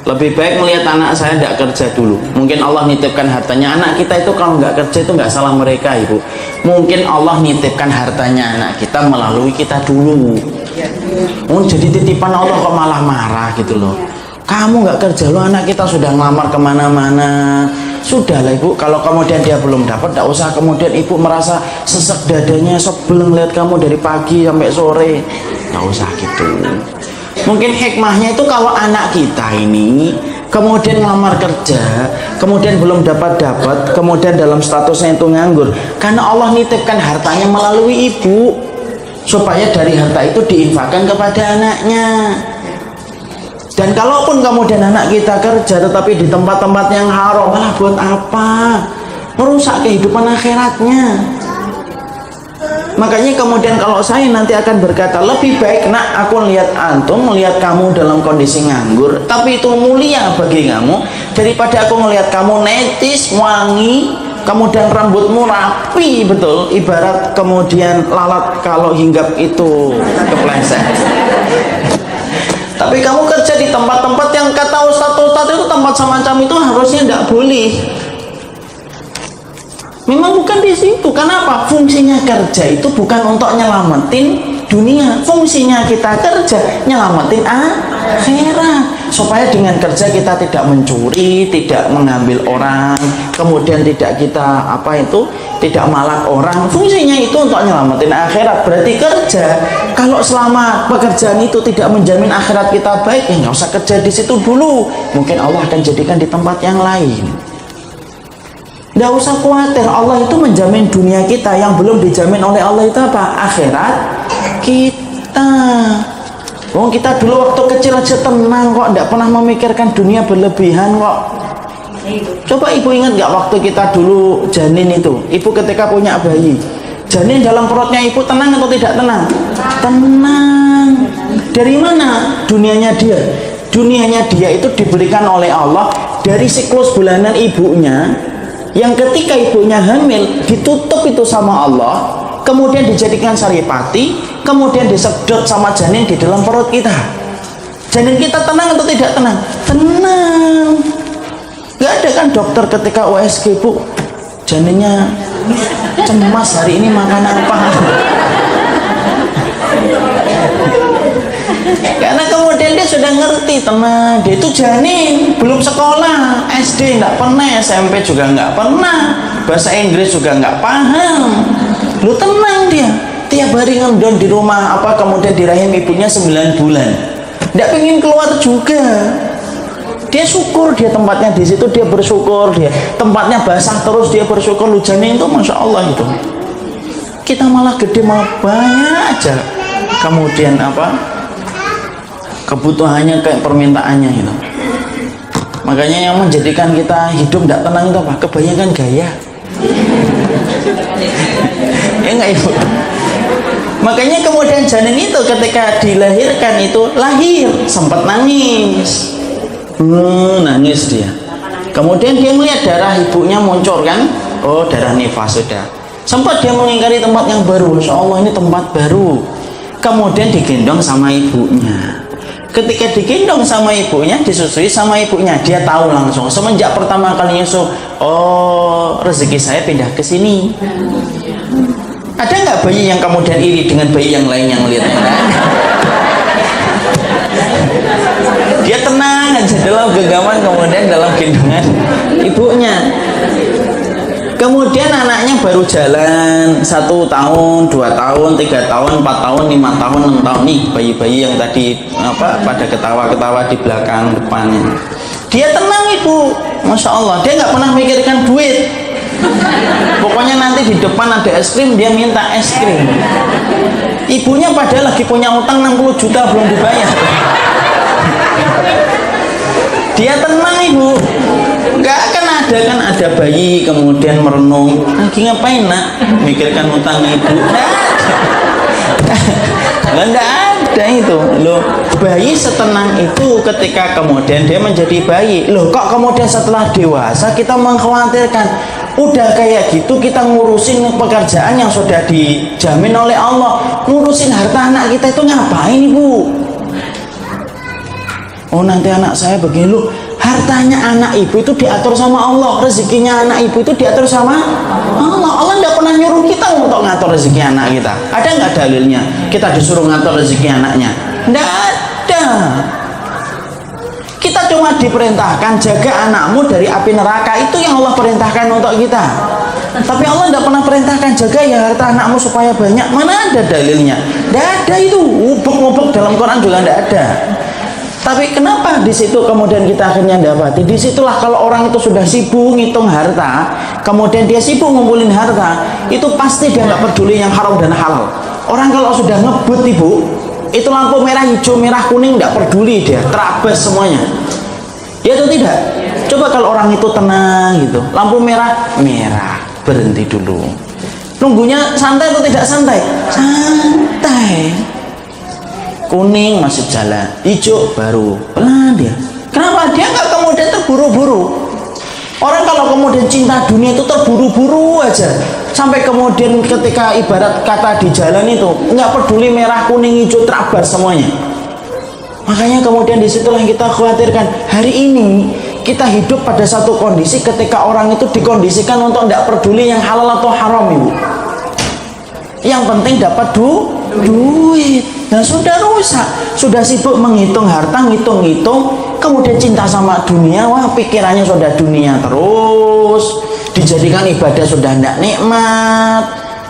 lebih baik melihat anak saya tidak kerja dulu. Mungkin Allah nitipkan hartanya. Anak kita itu kalau nggak kerja itu nggak salah mereka, Ibu. Mungkin Allah nitipkan hartanya anak kita melalui kita dulu. Jadi titipan Allah kok malah marah gitu loh. Kamu nggak kerja, lo anak kita sudah ngelamar kemana-mana. Sudahlah, Ibu, kalau kemudian dia belum dapat, tidak usah kemudian Ibu merasa sesek dadanya sebel ngeliat kamu dari pagi sampai sore. Tidak usah gitu. Mungkin hikmahnya itu kalau anak kita ini kemudian ngelamar kerja, kemudian belum dapat, kemudian dalam statusnya itu nganggur, karena Allah nitipkan hartanya melalui ibu, supaya dari harta itu diinfakkan kepada anaknya. Dan kalaupun kemudian anak kita kerja tetapi di tempat-tempat yang haram, malah buat apa? Merusak kehidupan akhiratnya. Makanya kemudian kalau saya nanti akan berkata, lebih baik nak aku lihat antum, melihat kamu dalam kondisi nganggur, tapi itu mulia bagi kamu, daripada aku melihat kamu netis, wangi, kemudian rambutmu rapi betul, ibarat kemudian lalat kalau hinggap itu kepleset. Tapi kamu kerja di tempat-tempat yang kata ustadz itu tempat semacam itu harusnya tidak boleh. Memang bukan di situ. Kenapa? Fungsinya kerja itu bukan untuk nyelamatin dunia. Fungsinya kita kerja nyelamatin akhirat. Supaya dengan kerja kita tidak mencuri, tidak mengambil orang, kemudian tidak kita tidak malak orang. Fungsinya itu untuk nyelamatin akhirat. Berarti kerja, kalau selama pekerjaan itu tidak menjamin akhirat kita baik, ya nggak usah kerja di situ dulu. Mungkin Allah akan jadikan di tempat yang lain. Nggak usah khawatir, Allah itu menjamin dunia kita. Yang belum dijamin oleh Allah itu apa? Akhirat kita. Kita dulu waktu kecil aja tenang kok, nggak pernah memikirkan dunia berlebihan kok. Coba ibu ingat nggak waktu kita dulu janin itu, ibu ketika punya bayi, janin dalam perutnya ibu tenang atau tidak tenang? Tenang. Dari mana dunianya dia? Dunianya dia itu diberikan oleh Allah dari siklus bulanan ibunya, yang ketika ibunya hamil ditutup itu sama Allah, kemudian dijadikan saripati, kemudian disedot sama janin di dalam perut kita. Janin kita tenang atau tidak tenang? Tenang. Gak ada kan dokter ketika USG, bu, janinnya cemas hari ini makan apa? Karena kemudian dia sudah ngerti, tenang, dia itu janin, belum sekolah, SD nggak pernah, SMP juga nggak pernah, bahasa Inggris juga nggak paham. Lu tenang dia, tiap hari ngendon di rumah kemudian di rahim ibunya 9 bulan, nggak pengen keluar juga. Dia syukur, dia tempatnya di situ, dia bersyukur, dia tempatnya basah terus, dia bersyukur. Lu janin itu masya Allah itu. Kita malah gede, malah banyak aja. Kemudian kebutuhannya kayak permintaannya itu. Makanya yang menjadikan kita hidup tidak tenang itu apa? Kebanyakan gaya. Ya enggak ibu? Makanya kemudian janin itu ketika dilahirkan itu lahir sempat nangis. Nangis dia. Kemudian dia melihat darah ibunya muncul kan? Oh, darah nifas sudah. Sempat dia mengingkari tempat yang baru. Masya Allah, ini tempat baru. Kemudian digendong sama ibunya. Ketika digendong sama ibunya, disusui sama ibunya, dia tahu langsung semenjak pertama kali nyusu, oh rezeki saya pindah ke sini. Ada nggak bayi yang kemudian iri dengan bayi yang lain yang lihatnya? Dia tenang aja dalam genggaman, kemudian dalam gendongan ibunya. Kemudian anaknya baru jalan 1 tahun, 2 tahun, 3 tahun, 4 tahun, 5 tahun, 6 tahun. Nih bayi-bayi yang tadi pada ketawa-ketawa di belakang depan. Dia tenang ibu, masya Allah. Dia nggak pernah mikirkan duit. Pokoknya nanti di depan ada es krim, dia minta es krim. Ibunya padahal lagi punya utang 60 juta belum dibayar. Dia tenang ibu. Nggak akan ada bayi kemudian merenung, lagi ngapain nak? Mikirkan utang ibu. Nggak ada itu loh. Bayi setenang itu ketika kemudian dia menjadi bayi. Loh kok kemudian setelah dewasa kita mengkhawatirkan? Udah kayak gitu kita ngurusin pekerjaan yang sudah dijamin oleh Allah, ngurusin harta anak kita itu ngapain ibu? Oh nanti anak saya begini. Loh, hartanya anak ibu itu diatur sama Allah, rezekinya anak ibu itu diatur sama Allah. Allah tidak pernah nyuruh kita untuk ngatur rezeki anak kita. Ada nggak dalilnya kita disuruh ngatur rezeki anaknya? Tidak ada. Kita cuma diperintahkan jaga anakmu dari api neraka, itu yang Allah perintahkan untuk kita. Tapi Allah tidak pernah perintahkan jaga ya harta anakmu supaya banyak. Mana ada dalilnya? Tidak ada itu. Ubek-ubek dalam Quran juga tidak ada. Tapi kenapa di situ kemudian kita akhirnya dapati? Disitulah kalau orang itu sudah sibuk ngitung harta, kemudian dia sibuk ngumpulin harta, itu pasti dia nggak peduli yang haram dan halal. Orang kalau sudah ngebut ibu, itu lampu merah, hijau, merah, kuning nggak peduli dia, terabas semuanya. Ya atau tidak? Coba kalau orang itu tenang gitu, lampu merah, merah, berhenti dulu. Nunggunya santai atau tidak santai? Santai. Kuning masih jalan, hijau baru pelan dia. Kenapa? Dia nggak kemudian terburu-buru. Orang kalau kemudian cinta dunia itu terburu-buru aja, sampai kemudian ketika ibarat kata di jalan itu nggak peduli merah, kuning, hijau, terabas semuanya. Makanya kemudian disitulah yang kita khawatirkan. Hari ini kita hidup pada satu kondisi ketika orang itu dikondisikan untuk tidak peduli yang halal atau haram, ibu. Yang penting dapat duit. Dan sudah rusak, sudah sibuk menghitung harta, ngitung-ngitung, kemudian cinta sama dunia, wah pikirannya sudah dunia terus, dijadikan ibadah sudah tidak nikmat.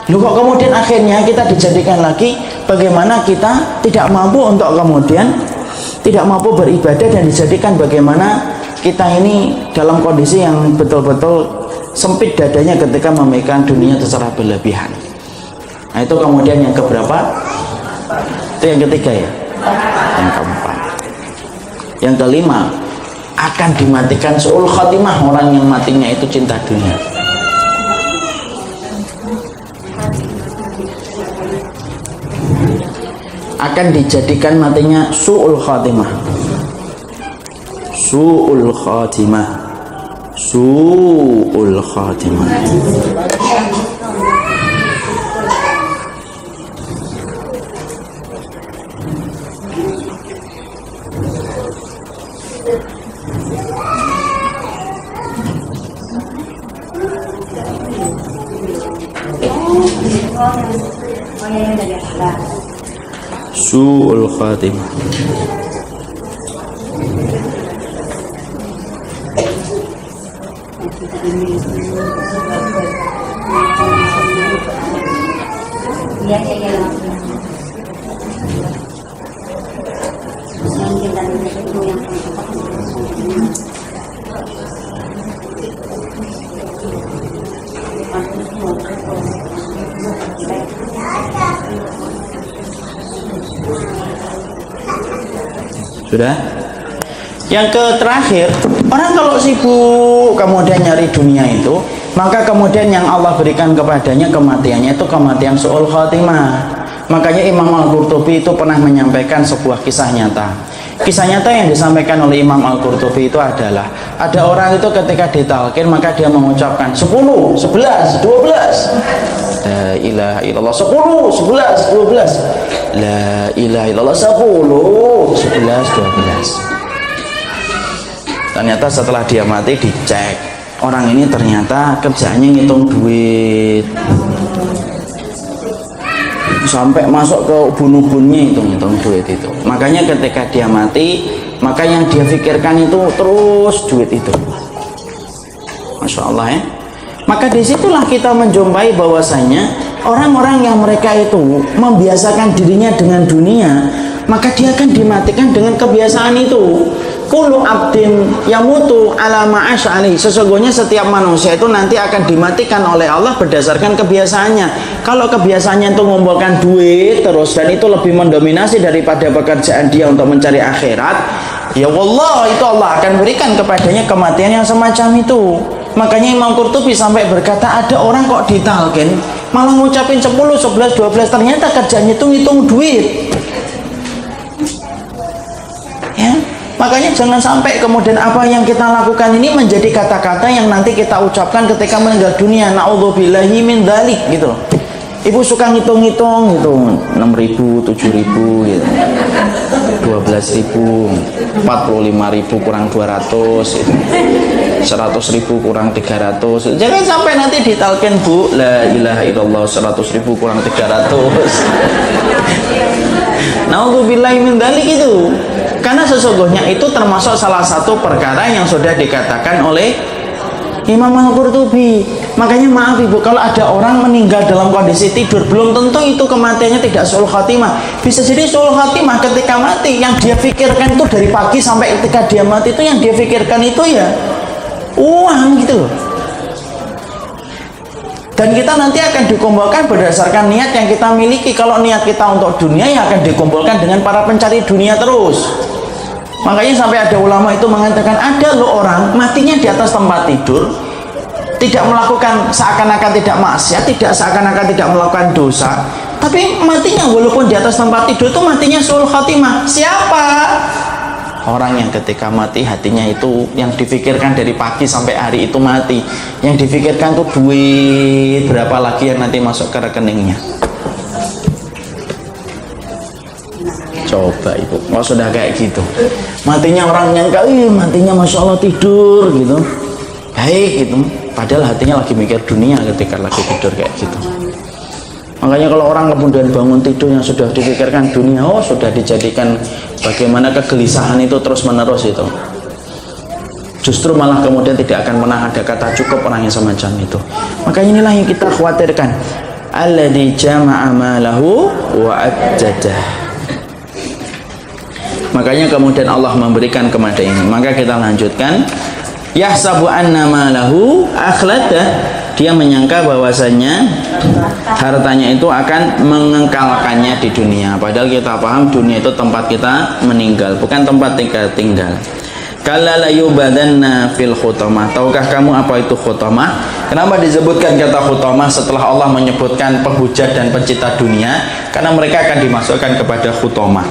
Loh kok kemudian akhirnya kita dijadikan lagi bagaimana kita tidak mampu untuk kemudian tidak mampu beribadah, dan dijadikan bagaimana kita ini dalam kondisi yang betul-betul sempit dadanya ketika memegang dunia secara berlebihan. Nah itu kemudian yang keberapa? Itu yang ketiga ya. Yang keempat. Yang kelima, akan dimatikan su'ul khatimah, orang yang matinya itu cinta dunia. Akan dijadikan matinya su'ul khatimah. Su'ul khatimah. Su'ul khatimah. Su'ul khatimah. Sudah? Yang terakhir, orang kalau sibuk kemudian nyari dunia itu, maka kemudian yang Allah berikan kepadanya kematiannya itu kematian su'ul khatimah. Makanya Imam Al-Qurtubi itu pernah menyampaikan sebuah kisah nyata. Kisah nyata yang disampaikan oleh Imam Al-Qurtubi itu adalah ada orang itu ketika ditalqin maka dia mengucapkan 10, 11, 12. La ilaha illallah 10, 11, 12. La ilaha illallah 10, 11, 12. Ternyata setelah dia mati dicek, orang ini ternyata kerjaannya ngitung duit. Sampai masuk ke ubun-ubunnya itu ngitung duit itu. Makanya ketika dia mati, maka yang dia pikirkan itu terus duit itu. Masya Allah ya. Maka disitulah kita menjumpai bahwasanya orang-orang yang mereka itu membiasakan dirinya dengan dunia, maka dia akan dimatikan dengan kebiasaan itu. Kullu abdin yamutu ala ma'asya alaihi. Sesungguhnya setiap manusia itu nanti akan dimatikan oleh Allah berdasarkan kebiasaannya. Kalau kebiasaannya itu mengumpulkan duit terus dan itu lebih mendominasi daripada pekerjaan dia untuk mencari akhirat, ya wallah itu Allah akan berikan kepadanya kematian yang semacam itu. Makanya Imam Qurtubi sampai berkata ada orang kok ditalqin malah ngucapin 10, 11, 12, ternyata kerjanya itu ngitung duit. Ya, makanya jangan sampai kemudian apa yang kita lakukan ini menjadi kata-kata yang nanti kita ucapkan ketika meninggal dunia. Na'udzubillahi min dzalik gitu loh. Ibu suka ngitung-ngitung gitu, 6.000, 7.000 gitu. 12.000, 45.000 kurang 200 gitu. 100.000 kurang 300. Jangan sampai nanti ditalqin, Bu, la ilaha illallah 100.000 kurang 300. Na'udzubillahi min dzalik itu. Karena sesungguhnya itu termasuk salah satu perkara yang sudah dikatakan oleh Imam Al-Qurtubi. Makanya maaf ibu, kalau ada orang meninggal dalam kondisi tidur, belum tentu itu kematiannya tidak sul khatimah. Bisa jadi sul khatimah ketika mati. Yang dia pikirkan itu dari pagi sampai ketika dia mati, itu yang dia pikirkan itu ya uang gitu loh. Dan kita nanti akan dikumpulkan berdasarkan niat yang kita miliki. Kalau niat kita untuk dunia, ya akan dikumpulkan dengan para pencari dunia terus. Makanya sampai ada ulama itu mengatakan, ada loh orang matinya di atas tempat tidur, tidak melakukan seakan-akan tidak maksiat, tidak seakan-akan tidak melakukan dosa, tapi matinya walaupun di atas tempat tidur itu matinya sul khatimah. Siapa? Orang yang ketika mati hatinya itu yang difikirkan dari pagi sampai hari itu mati. Yang difikirkan tuh duit berapa lagi yang nanti masuk ke rekeningnya. Coba ibu, kalau sudah kayak gitu, matinya orang yang matinya masya Allah tidur gitu, baik gitu, padahal hatinya lagi mikir dunia ketika lagi tidur kayak gitu. Makanya kalau orang kemudian bangun tidur yang sudah dipikirkan dunia, oh sudah dijadikan bagaimana kegelisahan itu terus menerus itu. Justru malah kemudian tidak akan pernah ada kata cukup orang yang semacam itu. Makanya inilah yang kita khawatirkan. Alladzi jama'a malahu wa addadah. Makanya kemudian Allah memberikan kepada ini. Maka kita lanjutkan. Yahsabu anna malahu akhladah. Dia menyangka bahwasanya hartanya itu akan mengengkalkannya di dunia. Padahal kita paham dunia itu tempat kita meninggal, bukan tempat tinggal. Kalla la yubadanna fil khutamah. Tahukah kamu apa itu khutamah? Kenapa disebutkan kata khutamah setelah Allah menyebutkan penghujat dan pencipta dunia? Karena mereka akan dimasukkan kepada khutamah.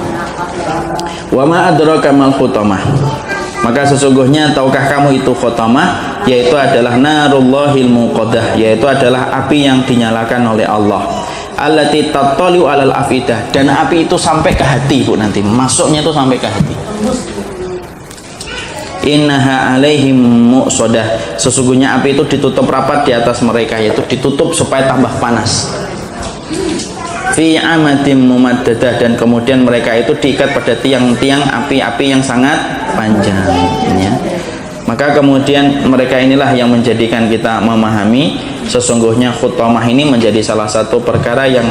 Wa ma adraka mal khutamah. Maka sesungguhnya tahukah kamu itu khutamah, yaitu adalah narullahil muqaddah, yaitu adalah api yang dinyalakan oleh Allah. Allati tattali'u alal afidah, dan api itu sampai ke hati Bu, nanti masuknya itu sampai ke hati. Innaha alaihim muqsadah, sesungguhnya api itu ditutup rapat di atas mereka, yaitu ditutup supaya tambah panas. Fi amatim mumaddadah, dan kemudian mereka itu diikat pada tiang-tiang api-api yang sangat panjang ya. Maka kemudian mereka inilah yang menjadikan kita memahami sesungguhnya khutamah ini menjadi salah satu perkara yang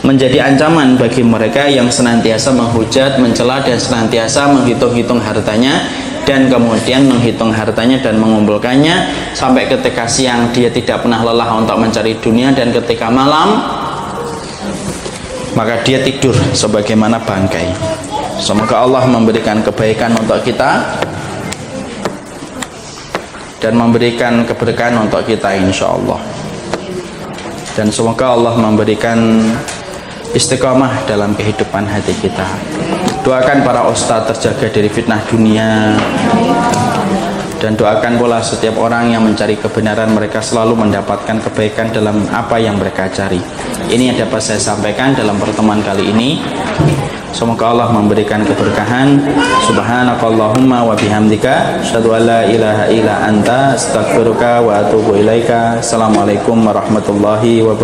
menjadi ancaman bagi mereka yang senantiasa menghujat, mencela, dan senantiasa menghitung-hitung hartanya, dan kemudian menghitung hartanya dan mengumpulkannya sampai ketika siang dia tidak pernah lelah untuk mencari dunia, dan ketika malam maka dia tidur sebagaimana bangkai. Semoga Allah memberikan kebaikan untuk kita dan memberikan keberkahan untuk kita insyaallah. Dan semoga Allah memberikan istiqamah dalam kehidupan hati kita. Doakan para ustadz terjaga dari fitnah dunia, dan doakan pula setiap orang yang mencari kebenaran mereka selalu mendapatkan kebaikan dalam apa yang mereka cari. Ini yang dapat saya sampaikan dalam pertemuan kali ini. Semoga Allah memberikan keberkahan. Subhanakallahumma wa bihamdika asyhadu an la ilaha illa anta astaghfiruka wa atubu ilaika. Assalamualaikum warahmatullahi wabarakatuh.